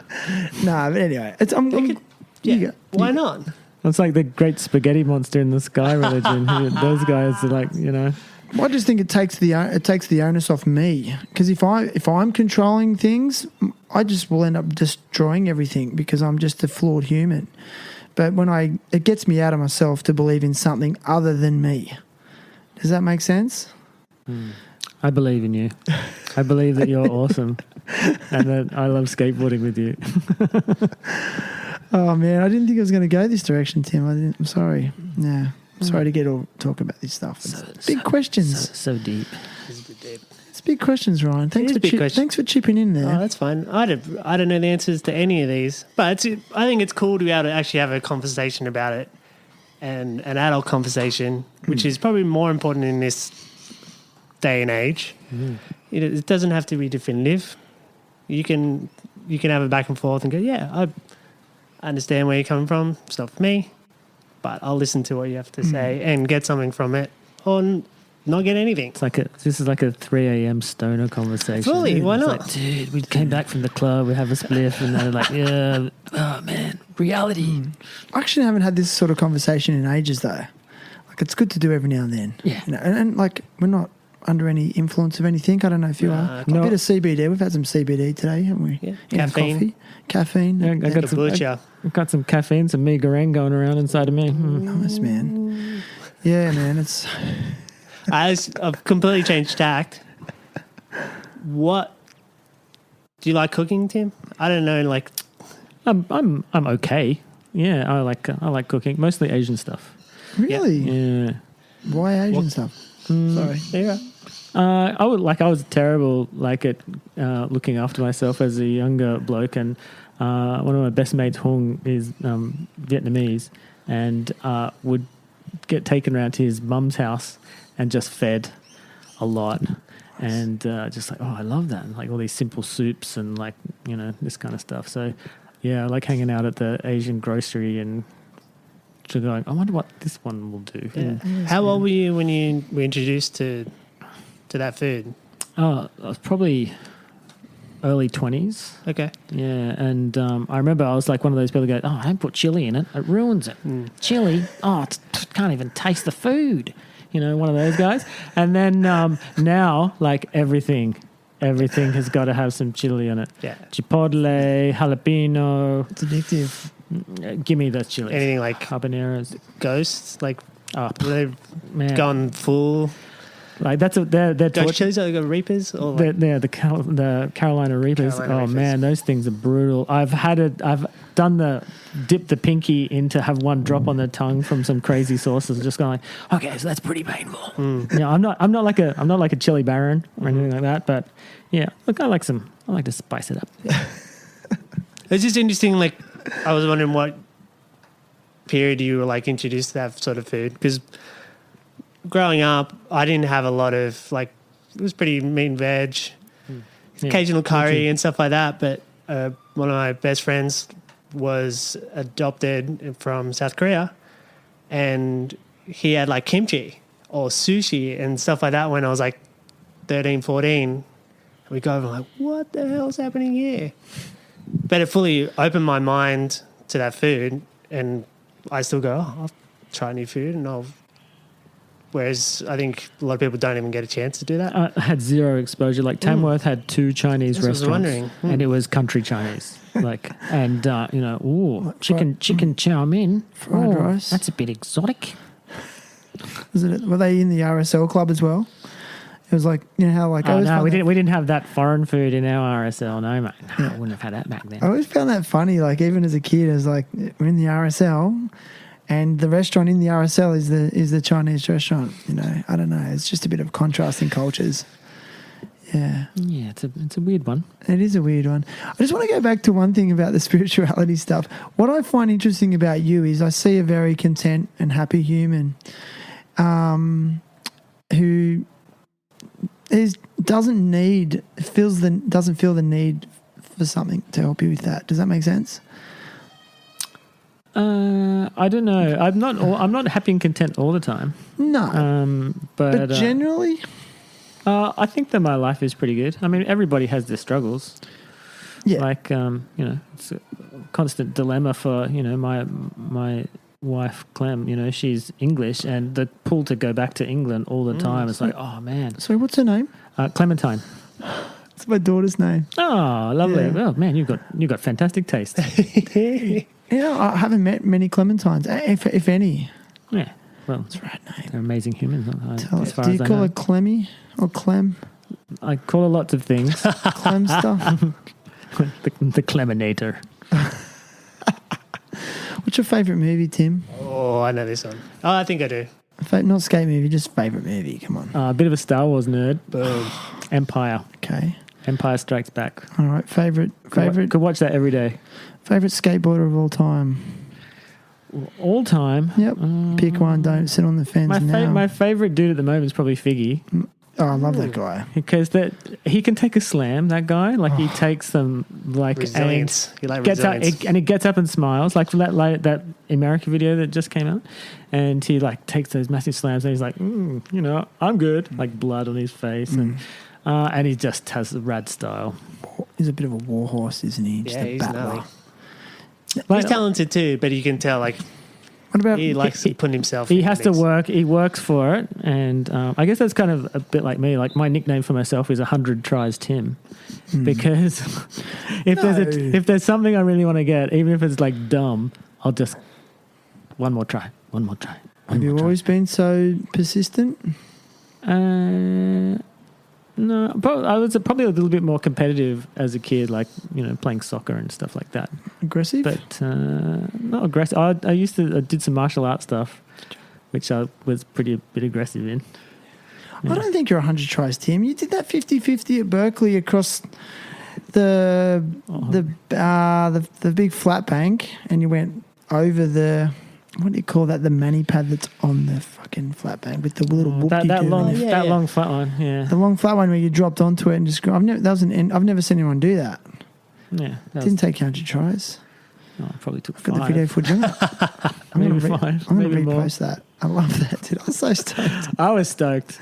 No, but anyway. Why not? It's like the great spaghetti monster in the sky religion. Those guys are like, Well, I just think it takes the onus off me, because if I'm controlling things, I just will end up destroying everything because I'm just a flawed human. But it gets me out of myself to believe in something other than me. Does that make sense? I believe in you. I believe that you're awesome and that I love skateboarding with you. Oh man, I didn't think I was going to go this direction, Tim. I'm sorry. Yeah. I'm sorry to talk about this stuff. It's big questions. So deep. It's a bit deep. It's big questions, Ryan. Thanks for chipping in there. Oh, that's fine. I don't know the answers to any of these, but I think it's cool to be able to actually have a conversation about it, and an adult conversation, which is probably more important in this day and age. It doesn't have to be definitive. You can have a back and forth and go, yeah, I understand where you're coming from. It's not for me, but I'll listen to what you have to say and get something from it, or not get anything. This is like a 3 a.m. stoner conversation. Fully, why It's not? like, dude, we came back from the club, we have a spliff, and they're like, yeah, oh man, reality. I actually haven't had this sort of conversation in ages, though. Like, it's good to do every now and then. Yeah. You know, and like, we're not under any influence of anything. I don't know if you are. No. A bit of CBD. We've had some CBD today, haven't we? Yeah. In our Caffeine. coffee. Caffeine. Yeah, I've got some caffeine, some migraine going around inside of me. Nice, man. Yeah, man. It's I've completely changed tact. What do you like cooking, Tim? I don't know. Like, I'm okay. Yeah, I like cooking, mostly Asian stuff. really. Yeah. Why Asian stuff? Sorry. yeah, I was terrible at looking after myself as a younger bloke, and one of my best mates, Hung, is Vietnamese, and would get taken around to his mum's house and just fed a lot, and just like, oh, I love that, and like all these simple soups and like, you know, this kind of stuff. So yeah, I like hanging out at the Asian grocery and just going, I wonder what this one will do. yeah. How old were you when you were introduced to that food? Oh, I was probably early 20s. Okay. Yeah, and I remember I was like one of those people who go, oh, don't put chili in it. It ruins it. Chili? Oh, can't even taste the food. You know, one of those guys. And then now, like everything has got to have some chili in it. Yeah. Chipotle, jalapeno. It's addictive. Give me those chilies. Anything like habaneros. ghosts, like Oh, they've man. gone full. Like they're Ghost chilies are like Reapers or like, the Carolina Reapers. Carolina Reapers. Man, those things are brutal. I've done the dip the pinky in to have one drop on the tongue from some crazy sauces and just going like, okay, so that's pretty painful. Yeah, I'm not like a chili baron or anything like that, but yeah, look, I like to spice it up. it's just interesting. Like, I was wondering what period you were like introduced to that sort of food, because growing up, I didn't have a lot of like, it was pretty meat and veg, occasional curry and stuff like that. But one of my best friends was adopted from South Korea, and he had like kimchi or sushi and stuff like that when I was like 13, 14. We go over like, what the hell's happening here? But it fully opened my mind to that food, and I still go, oh, I'll try new food, and whereas I think a lot of people don't even get a chance to do that. I had zero exposure. Like Tamworth had 2 Chinese That's what I was restaurants, wondering. and it was country Chinese. Like, and you know, ooh, chicken chow mein, Fried rice. That's a bit exotic. Were they in the RSL club as well? It was like, you know how like I Oh always no, found we that- didn't. We didn't have that foreign food in our RSL. No, mate. No, I wouldn't have had that back then. I always found that funny. Like even as a kid, I was like, we're in the RSL, and the restaurant in the RSL is the Chinese restaurant. You know, I don't know. It's just a bit of contrasting cultures. Yeah, Yeah, it's a weird one. it is a weird one. I just want to go back to one thing about the spirituality stuff. What I find interesting about you is I see a very content and happy human, who doesn't feel the need for something to help you with that. Does that make sense? I don't know. I'm not happy and content all the time. No, But generally, I think that my life is pretty good. I mean, everybody has their struggles. yeah. Like you know, it's a constant dilemma for, you know, my wife Clem. You know, she's English, and the pull to go back to England all the time. It's like, oh man, So what's her name? Clementine. It's my daughter's name. Oh, lovely. Yeah. Oh man, you've got fantastic taste. You know, I haven't met many Clementines, if any. Yeah. Well, That's the right name. they're amazing humans. Tell as us, far do as you I call know. her Clemmy or Clem? I call her lots of things. Clem stuff? the Cleminator. What's your favourite movie, Tim? Oh, I know this one. Oh, I think I do. Not skate movie, just favourite movie. Come on. A bit of a Star Wars nerd. Boom. Empire. Okay. Empire Strikes Back. All right. Favourite Could watch that every day. skateboarder of all time. All time. Yep. Pick one. Don't sit on the fence now. My favorite dude at the moment is probably Figgy. Oh, I love that guy. because that he can take a slam. That guy, like he takes them like Resilience. You like gets up resilience. and he gets up and smiles like that American video that just came out, and he like takes those massive slams and he's like, I'm good, like blood on his face, and he just has the rad style. He's a bit of a war horse, isn't he? Just Yeah, a he's battler. gnarly. Like, He's talented too, but you can tell like What about he likes putting himself. he in has the to mix. work. He works for it, and I guess that's kind of a bit like me. Like my nickname for myself is 100 tries Tim, because if there's something I really want to get, even if it's like dumb, I'll just one more try. Have you always been so persistent? No, I was probably a little bit more competitive as a kid, like playing soccer and stuff like that. Aggressive? But not aggressive. I did some martial arts stuff, which I was a bit aggressive in. I don't think you're 100 tries, Tim. You did that 50-50 at Berkeley across the big flat bank, and you went over the, what do you call that? The mani pad that's on the fucking flat bank with the little whoop-de-doo. That long, Yeah, that yeah. long flat one. Yeah, The long flat one where you dropped onto it and just. I've never seen anyone do that. yeah. That Didn't take you 100 tries. probably took I've got the 5. video footage on it. I'm Maybe gonna 5, I'm going to maybe more. repost that. I love that, dude. I was so stoked. I was stoked.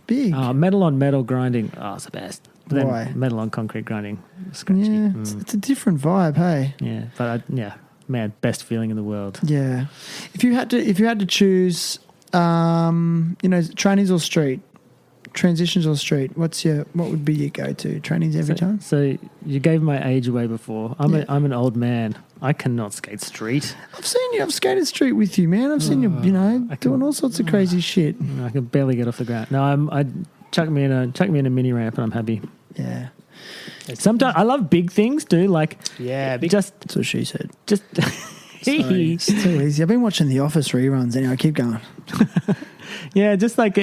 Big. Metal on metal grinding. Oh, it's the best. But then Why? Metal on concrete grinding. Scratchy. Yeah, it's a different vibe, hey. Yeah, but man, best feeling in the world. Yeah. If you had to choose, trainings or street, transitions or street, what would be your go-to? Trainings every time? So you gave my age away before. I'm Yeah. I'm an old man. I cannot skate street. I've seen you. I've skated street with you, man. I've seen you, doing all sorts of crazy shit. I can barely get off the ground. No, I chuck me in a mini ramp and I'm happy. Yeah. Sometimes I love big things too. Like just That's what she said. just. Sorry, it's too easy. I've been watching The Office reruns. Anyway, keep going. Yeah, just like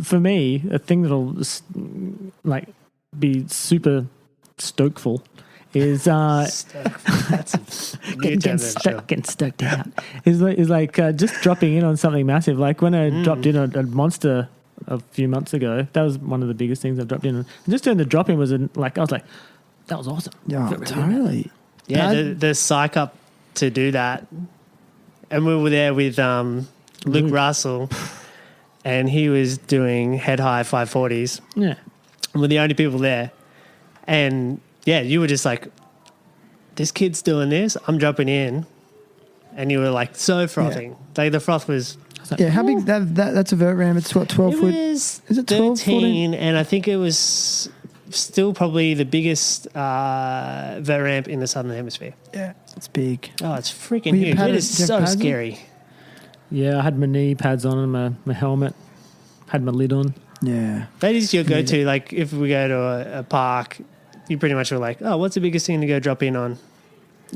for me, a thing that'll like be super stokeful is That's a new term, sure. getting stoked out. Is like just dropping in on something massive. Like when I dropped in a monster a few months ago, that was one of the biggest things I've dropped in. And just doing the drop in was I was like, that was awesome. Yeah, Felt really totally. Yeah, the psych up to do that. And we were there with Luke Russell, and he was doing head high 540s. Yeah. And we're the only people there. And yeah, you were just like, this kid's doing this, I'm jumping in. And you were like so frothing. Like the froth was... Yeah, how big that's a vert ramp? It's what, 12 It foot? was Is it 12, 13, and I think it was still probably the biggest vert ramp in the Southern Hemisphere. Yeah, it's big. Oh, it's freaking Were you huge. It padded- is did you have so pads on? scary. Yeah, I had my knee pads on and my helmet, had my lid on. Yeah. That is your go-to. Like if we go to a park, you pretty much were like, oh, what's the biggest thing to go drop in on?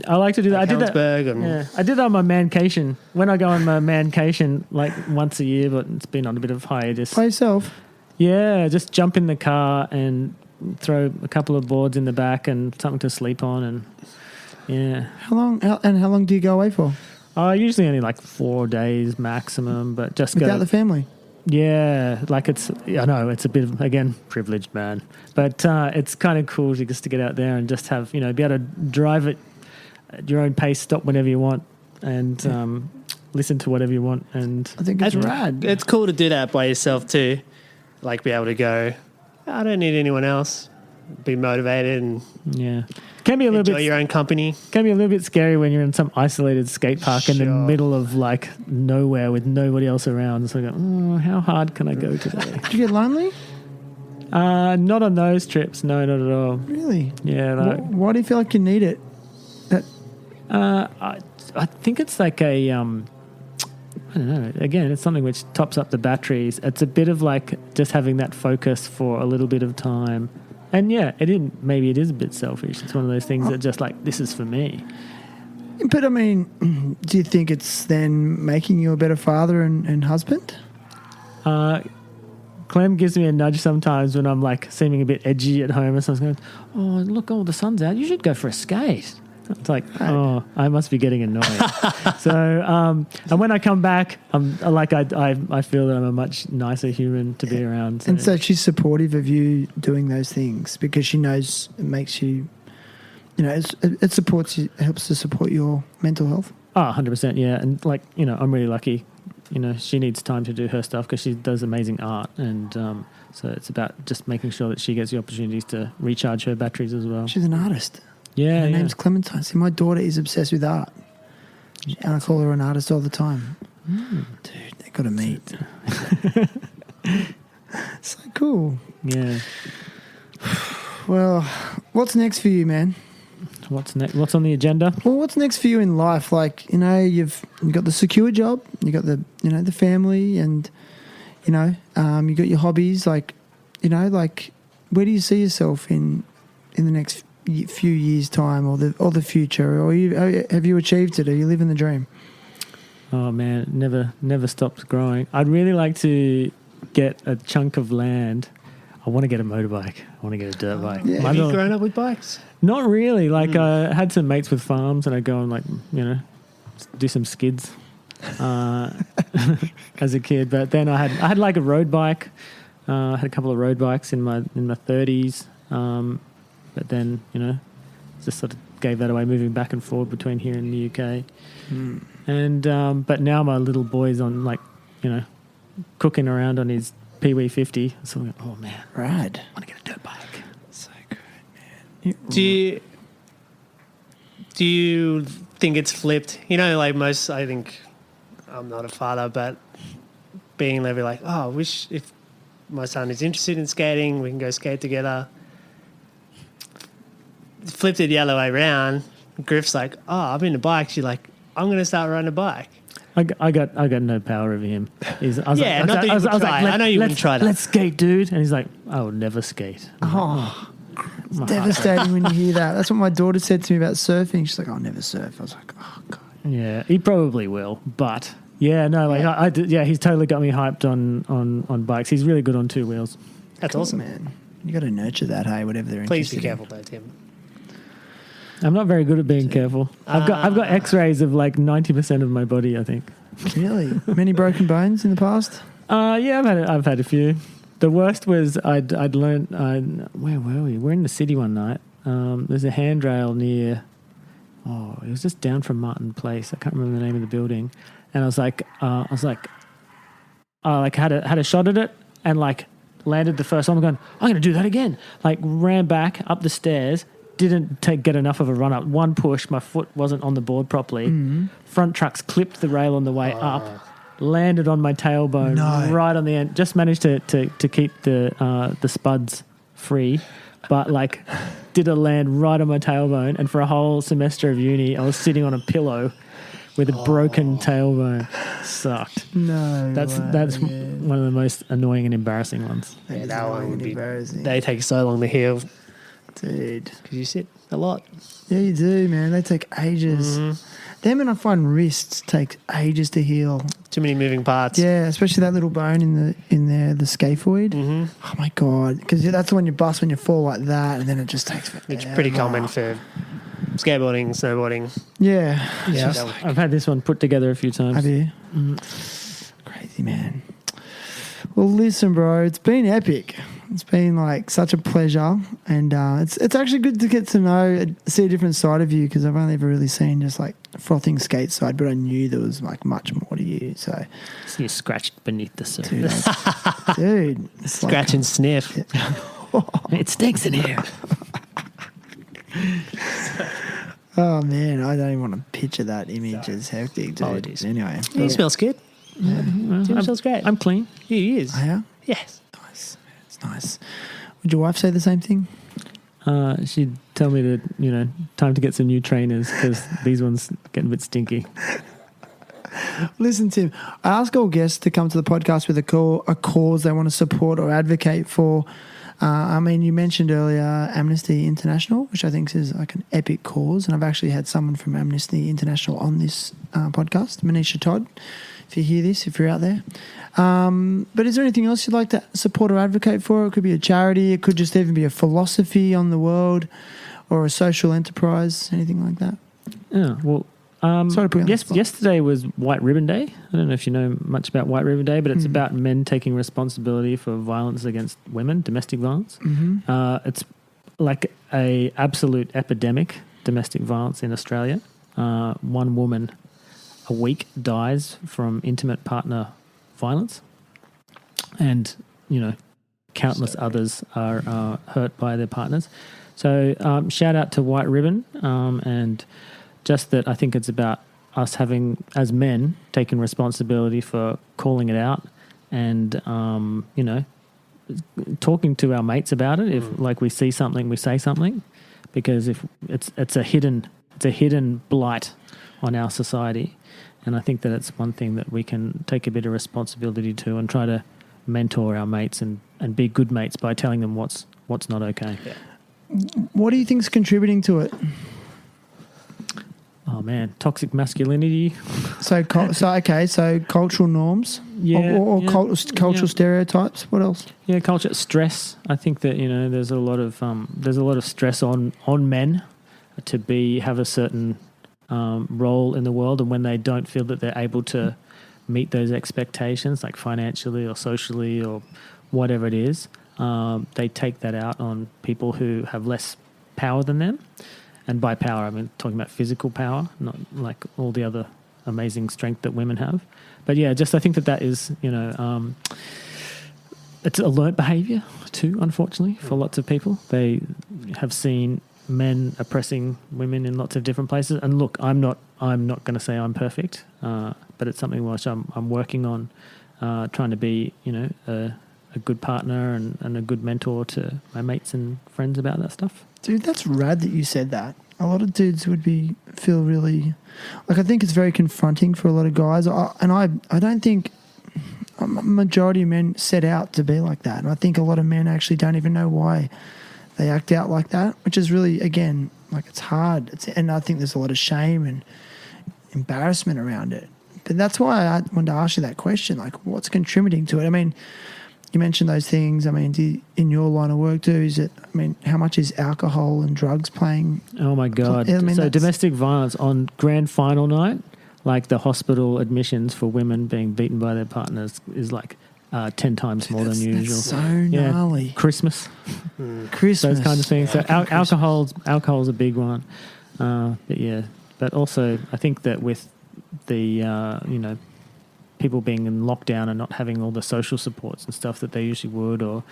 I like to do that. Like I did that. Helensburgh and Yeah, I did that on my mancation. When I go on my mancation, like once a year, but it's been on a bit of hiatus. By yourself? Yeah, just jump in the car and throw a couple of boards in the back and something to sleep on, and yeah. How long do you go away for? Usually only like 4 days maximum, but just Without go. the family? Yeah, like I know it's a bit of, again, privileged, man, but it's kind of cool to just to get out there and just have, be able to drive it at your own pace, stop whenever you want, and listen to whatever you want. And I think it's rad. it's cool to do that by yourself too. Like be able to go, I don't need anyone else. Be motivated and yeah, can be a little enjoy bit your own company. can be a little bit scary when you're in some isolated skate park in the Sure. middle of like nowhere with nobody else around. So I go, oh, how hard can I go today? Did you get lonely? Not on those trips. No, not at all. Really? Yeah, no. Why do you feel like you need it? I think it's like a I don't know. Again, it's something which tops up the batteries. It's a bit of like just having that focus for a little bit of time. And yeah, maybe it is a bit selfish. It's one of those things that just like, this is for me. But I mean, do you think it's then making you a better father and husband? Clem gives me a nudge sometimes when I'm like seeming a bit edgy at home, and someone's going, "Oh, look, the sun's out. You should go for a skate." It's like, oh, I must be getting annoyed. So, and when I come back, I feel that I'm a much nicer human to be around. And so she's supportive of you doing those things because she knows it makes you, it supports you, it helps to support your mental health. Oh, 100%, yeah. And I'm really lucky. She needs time to do her stuff because she does amazing art. And so it's about just making sure that she gets the opportunities to recharge her batteries as well. She's an artist. Yeah, her name's Clementine. See, my daughter is obsessed with art. And I call her an artist all the time. Dude, they got to meet. So cool. Yeah. Well, what's next for you, man? What's next? What's on the agenda? Well, what's next for you in life? You've got the secure job, you got the the family, and you got your hobbies. Where do you see yourself in the next few years' time, or the future? Or have you achieved it? Are you living the dream? Oh man, never stops growing. I'd really like to get a chunk of land. I want to get a motorbike. I want to get a dirt bike. Yeah. Have you grown up with bikes? Not really. I had some mates with farms, and I'd go and do some skids as a kid. But then I had like a road bike. I had a couple of road bikes in my 30s. But then just sort of gave that away, moving back and forward between here and the UK. And but now my little boy's on cooking around on his Pee-wee 50. So I'm like, oh man, Rad. I want to get a dirt bike. So good, man. Do you think it's flipped? Most, I think, I'm not a father, but being maybe like, oh, I wish if my son is interested in skating, we can go skate together. Flipped it the other way around. Griff's like, oh, I'm into bikes. You're like, I'm going to start riding a bike. I got no power over him. I know you wouldn't try that. Let's skate, dude. And he's like, I will never skate. Oh, it's devastating when you hear that. That's what my daughter said to me about surfing. She's like, I'll never surf. I was like, oh, God. Yeah, he probably will. But, yeah, no, he's totally got me hyped on bikes. He's really good on two wheels. That's cool, awesome. Man. You got to nurture that, hey, whatever they're Please interested be in. careful, though, Tim. I'm not very good at being careful. I've got X-rays of 90% of my body, I think. Really? Many broken bones in the past? Yeah, I've had a few. The worst was I'd learned. Where were we? We're in the city one night. There's a handrail near. Oh, it was just down from Martin Place. I can't remember the name of the building. And I had a shot at it and landed the first time. I'm going to do that again. Ran back up the stairs. Didn't get enough of a run up. One push, my foot wasn't on the board properly. Mm-hmm. Front trucks clipped the rail on the way up, landed on my tailbone right on the end. Just managed to keep the spuds free, but did a land right on my tailbone. And for a whole semester of uni, I was sitting on a pillow with a broken tailbone. Sucked. No, that's one of the most annoying and embarrassing ones. Yeah, that one would be embarrassing. They take so long to heal. Dude. Because you sit a lot. Yeah, you do, man. They take ages. Mm-hmm. Them and I find wrists take ages to heal. Too many moving parts. Yeah, especially that little bone in there, the scaphoid. Mm-hmm. Oh, my God. Because that's the one you bust when you fall like that, and then it just takes forever. It's pretty common for skateboarding, snowboarding. Yeah. I've had this one put together a few times. Have you? Crazy, man. Well, listen, bro, it's been epic. It's been such a pleasure, and it's actually good to get to see a different side of you because I've only ever really seen just frothing skate side, but I knew there was much more to you. So you scratched beneath the surface, dude. Scratch and sniff. It stinks in here. Oh man, I don't even want to picture that image as hectic, dude. Apologies. Anyway, he smells good. Yeah. Tim smells great. I'm clean. He is. Oh, yeah? Yes. Nice. It's nice. Would your wife say the same thing? She'd tell me that, time to get some new trainers because these ones getting a bit stinky. Listen, Tim, I ask all guests to come to the podcast with a cause they want to support or advocate for. You mentioned earlier Amnesty International, which I think is an epic cause, and I've actually had someone from Amnesty International on this podcast, Manisha Todd. If you hear this, if you're out there. But is there anything else you'd like to support or advocate for? It could be a charity. It could just even be a philosophy on the world or a social enterprise, anything like that? Yeah, well, Sorry to put you on the spot. yesterday was White Ribbon Day. I don't know if you know much about White Ribbon Day, but it's about men taking responsibility for violence against women, domestic violence. It's like a absolute epidemic, domestic violence in Australia. One woman a week dies from intimate partner violence, and countless others are hurt by their partners. So shout out to White Ribbon, and just that I think it's about us having, as men, taking responsibility for calling it out and, talking to our mates about it. If like we see something, we say something, because if it's a hidden blight on our society. And I think that it's one thing that we can take a bit of responsibility to and try to mentor our mates and be good mates by telling them what's not okay. Yeah. What do you think's contributing to it? Oh man, toxic masculinity. So cultural norms, cultural stereotypes. What else? Yeah, culture, stress. I think that there's a lot of stress on men to have a certain role in the world, and when they don't feel that they're able to meet those expectations, like financially or socially or whatever it is, they take that out on people who have less power than them. And by power, I mean talking about physical power, not like all the other amazing strength that women have. But yeah, just I think that is, it's a learnt behaviour too, unfortunately, for lots of people. They have seen men oppressing women in lots of different places. And look, I'm not going to say I'm perfect, but it's something which I'm working on, trying to be, a good partner and a good mentor to my mates and friends about that stuff. Dude, that's rad that you said that. A lot of dudes would feel really... Like, I think it's very confronting for a lot of guys. I don't think a majority of men set out to be like that. And I think a lot of men actually don't even know why they act out like that, which is really, again, like it's hard. And I think there's a lot of shame and embarrassment around it. But that's why I wanted to ask you that question, like what's contributing to it? I mean... You mentioned those things. I mean, in your line of work too, how much is alcohol and drugs playing? Oh my God. So domestic violence on grand final night, like the hospital admissions for women being beaten by their partners is like 10 times more than usual. That's so gnarly. Yeah. Christmas. Christmas. Those kinds of things. So alcohol's a big one. But also I think that with the, people being in lockdown and not having all the social supports and stuff that they usually would, or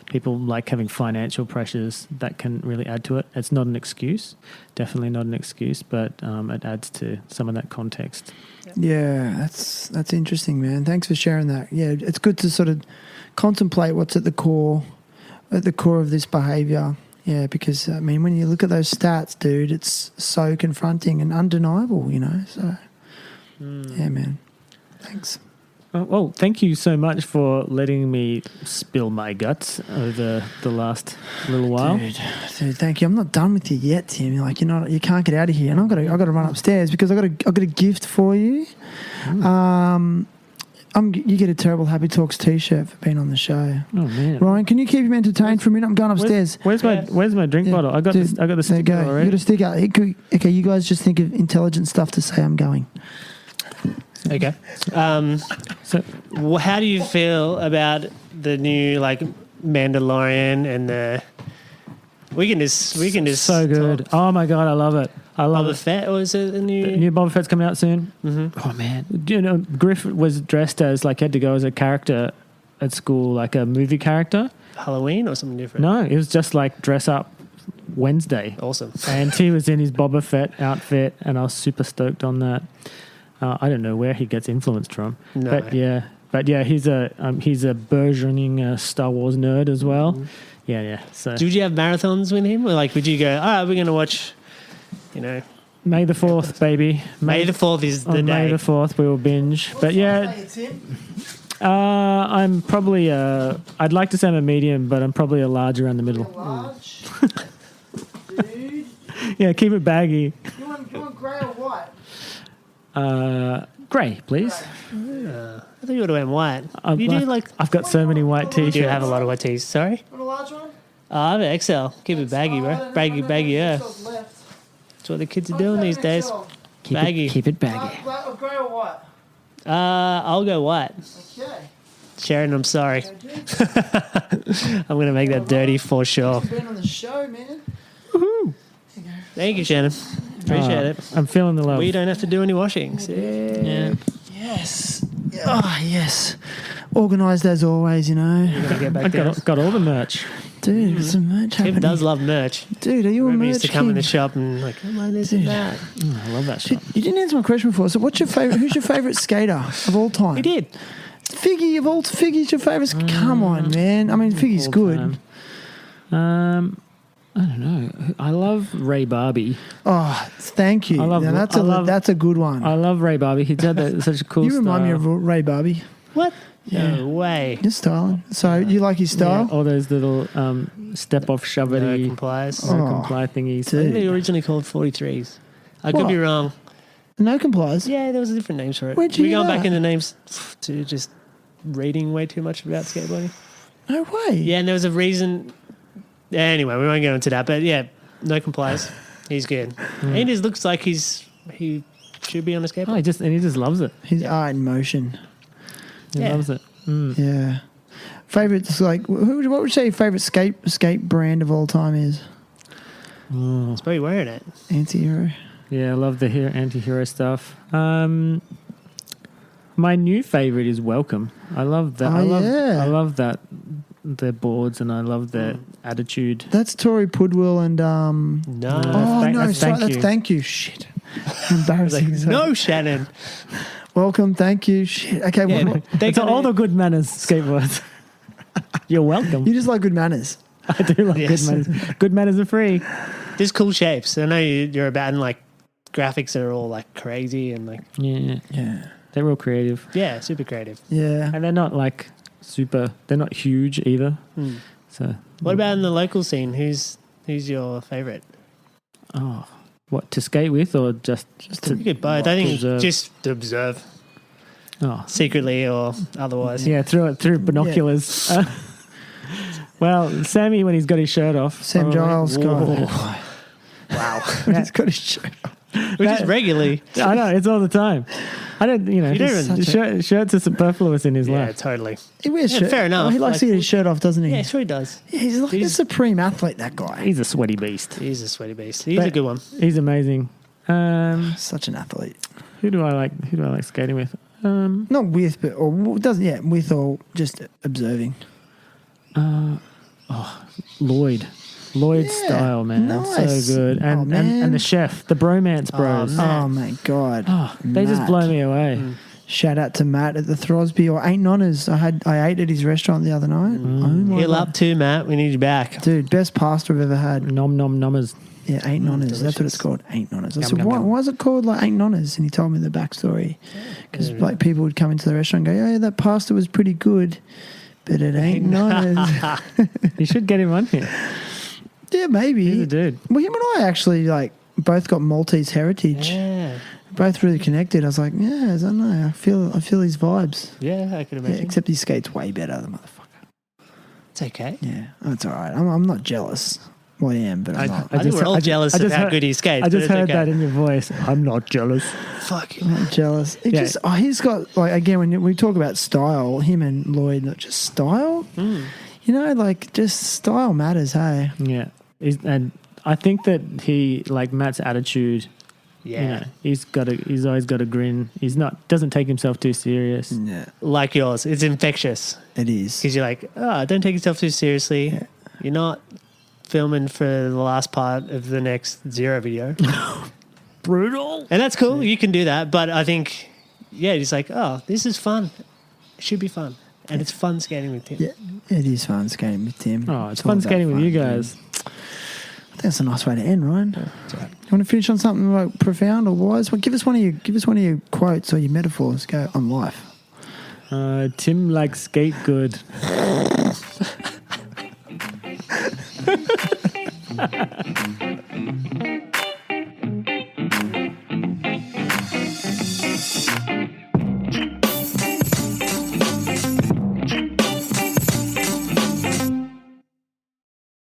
people like having financial pressures, that can really add to it. It's not an excuse, definitely not an excuse, but it adds to some of that context. Yeah, that's interesting, man. Thanks for sharing that. Yeah, it's good to sort of contemplate what's at the core of this behaviour. Yeah, because I mean, when you look at those stats, dude, it's so confronting and undeniable, So, yeah, man. Thanks. Well, thank you so much for letting me spill my guts over the last little while. Dude, thank you. I'm not done with you yet, Tim. You can't get out of here, and I've got to run upstairs because I've got a gift for you. You get a Terrible Happy Talks T-shirt for being on the show. Oh man, Ryan, can you keep him entertained for a minute? I'm going upstairs. Where's my drink bottle? I got the sticker already. You got a sticker. Okay, you guys just think of intelligent stuff to say. I'm going. Okay. So, how do you feel about the new Mandalorian and the? We can just so good. Oh my God, I love it. I love Boba Fett. Or is it the new Boba Fett's coming out soon? Mm-hmm. Oh man, Griff was dressed as had to go as a character at school, like a movie character. Halloween or something different? No, it was just like dress up Wednesday. Awesome. And he was in his Boba Fett outfit, and I was super stoked on that. I don't know where he gets influenced from, but yeah, he's a burgeoning Star Wars nerd as well. Mm-hmm. Yeah. So, did you have marathons with him, or would you go? All right, we're going to watch, May the 4th, baby. May the 4th is the day. May the 4th, we will binge. But yeah, I'm probably I'd like to say I'm a medium, but I'm probably a large around the middle. Large, dude. Yeah, keep it baggy. You want grey or white? Grey, please. I thought you would have went white. I've got so many white t-shirts. You do have a lot of white tees. Sorry. Want a large one? I have an XL. Keep it baggy, bro. Baggy, yeah. That's what the kids are doing these days. Baggy. Keep it baggy. Grey or white? I'll go white. Okay. Sharon, I'm sorry. I'm going to make that dirty for sure. You've been on the show, man. Thank you, Shannon. Appreciate it. I'm feeling the love. We don't have to do any washings. Yeah. Yes. Oh, yes. Organised as always, you know. You're going to get back I there. got all the merch. Dude, there's some merch happening. Tim does love merch. Dude, are you a Remember, he merch used to come in the king? shop and like, oh, my this and Dude. that. I love that shop. You didn't answer my question before. So, what's your favorite? Who's your favorite skater of all time? He did. Figgy of all. Figgy's your favorite. Come on, man. I mean, Figgy's All good. time. I don't know. I love Ray Barbie. Oh, thank you. I love- Now, I love- that's a good one. I love Ray Barbie. He's had such a cool You remind me style. of Ray Barbie. What? Yeah. No way. You're styling. So you like his style? Yeah, all those little step off No shovity complies. Oh. comply thingies. I think they Dude. originally called 43s. I could What? be wrong. No complies. Yeah, there was a different names for it. Where'd you We're hear going back that? into names to just reading way too much about skateboarding. No way. Yeah, and there was a reason. Anyway, we won't go into that. But yeah, no complies. He's good. And he just looks like he should be on a skateboard. Oh, he just loves it. His art in motion. He Yeah. loves it. Mm. Yeah. Favorites like what would you say your favorite skate brand of all time is? He's probably wearing it. Anti-hero. Yeah, I love the anti-hero stuff. My new favorite is Welcome. I love that. Oh, yeah. I love that their boards and I love their attitude. That's Tory Pudwill and No. oh thank- no, that's sorry, thank that's you. thank you. Shit. Embarrassing. Like, no, Shannon. Welcome, thank you. Shit. Okay, Yeah, what, they It's all the good manners skateboards. You're welcome. you just like good manners. I do like Yes. good manners. Good manners are free. There's cool shapes. I know you're about in like graphics that are all like crazy and like Yeah, Yeah. they're real creative. yeah, super creative. Yeah. And they're not like they're not huge either. So What about in the local scene? Who's your favorite? oh, what to skate with or just to You could both. I think observe? just to observe oh secretly or otherwise. yeah through binoculars. Well, Sammy when he's got his shirt off, Sam probably- Giles Whoa. guy. Wow. He's got his shirt. Which is regularly. I know it's all the time. I don't, You don't even- shirts are superfluous in his Yeah, life. totally. He wears Yeah, shirt. fair enough. Oh, he likes to Like- get his shirt off, doesn't he? Yeah, sure he does. Yeah, he's like a supreme athlete, that guy. He's a sweaty beast. He's a sweaty beast. He's But- a good one. He's amazing. Such an athlete. Who do I like skating with? Not with, but or doesn't. Yeah, with or just observing. Lloyd's Yeah, style, man. nice. So good. Oh, And, man. and the chef, the bromance bros. man. Oh my god! They just Matt. blow me away. Shout out to Matt at the Throsby or Ain't Nonners. I ate at his restaurant the other night. Oh my Heal god, up too, Matt. We need you back. dude! Best pasta I've ever had. Nom nom nommers. Yeah, Ain't Nonners. That's what delicious. it's called. Ain't Nonners. I Yum, said, yum, yum. why is it called like Ain't Nonners? And he told me the backstory because like people would come into the restaurant and go, yeah, that pasta was pretty good, but it ain't Nonners. You should get him on here. Yeah, maybe. He's a dude. Well, him and I actually like both got Maltese heritage. Yeah. Both really connected. I was like, yeah, I don't know. I feel his vibes. Yeah, I could Yeah, imagine. except he skates way better, the motherfucker. It's okay. Yeah, that's all right. I'm not jealous. Well, I am, but I'm not. I think we're all jealous of how good he skates. I just but heard it's that okay. in your voice. I'm not jealous. Fuck you. I'm not jealous. He Yeah. just he's got like again when we talk about style, him and Lloyd, not just style. You know, like just style matters. Hey, Yeah. And I think that Matt's attitude, Yeah. you know, he's always got a grin. Doesn't take himself too serious. yeah, Like yours. It's infectious. it is. Because you're like, don't take yourself too seriously. Yeah. You're not filming for the last part of the next Zero video. Brutal. And that's cool. You can do that. But I think, yeah, it's like, this is fun. It should be fun. And it's fun skating with him. Yeah, it is fun skating with Tim. Oh, it's all fun about skating with fun, you dude. guys. I think that's a nice way to end, Ryan. You want to finish on something like profound or wise? Well, give us one of your quotes or your metaphors. Go on life. Tim likes skate good.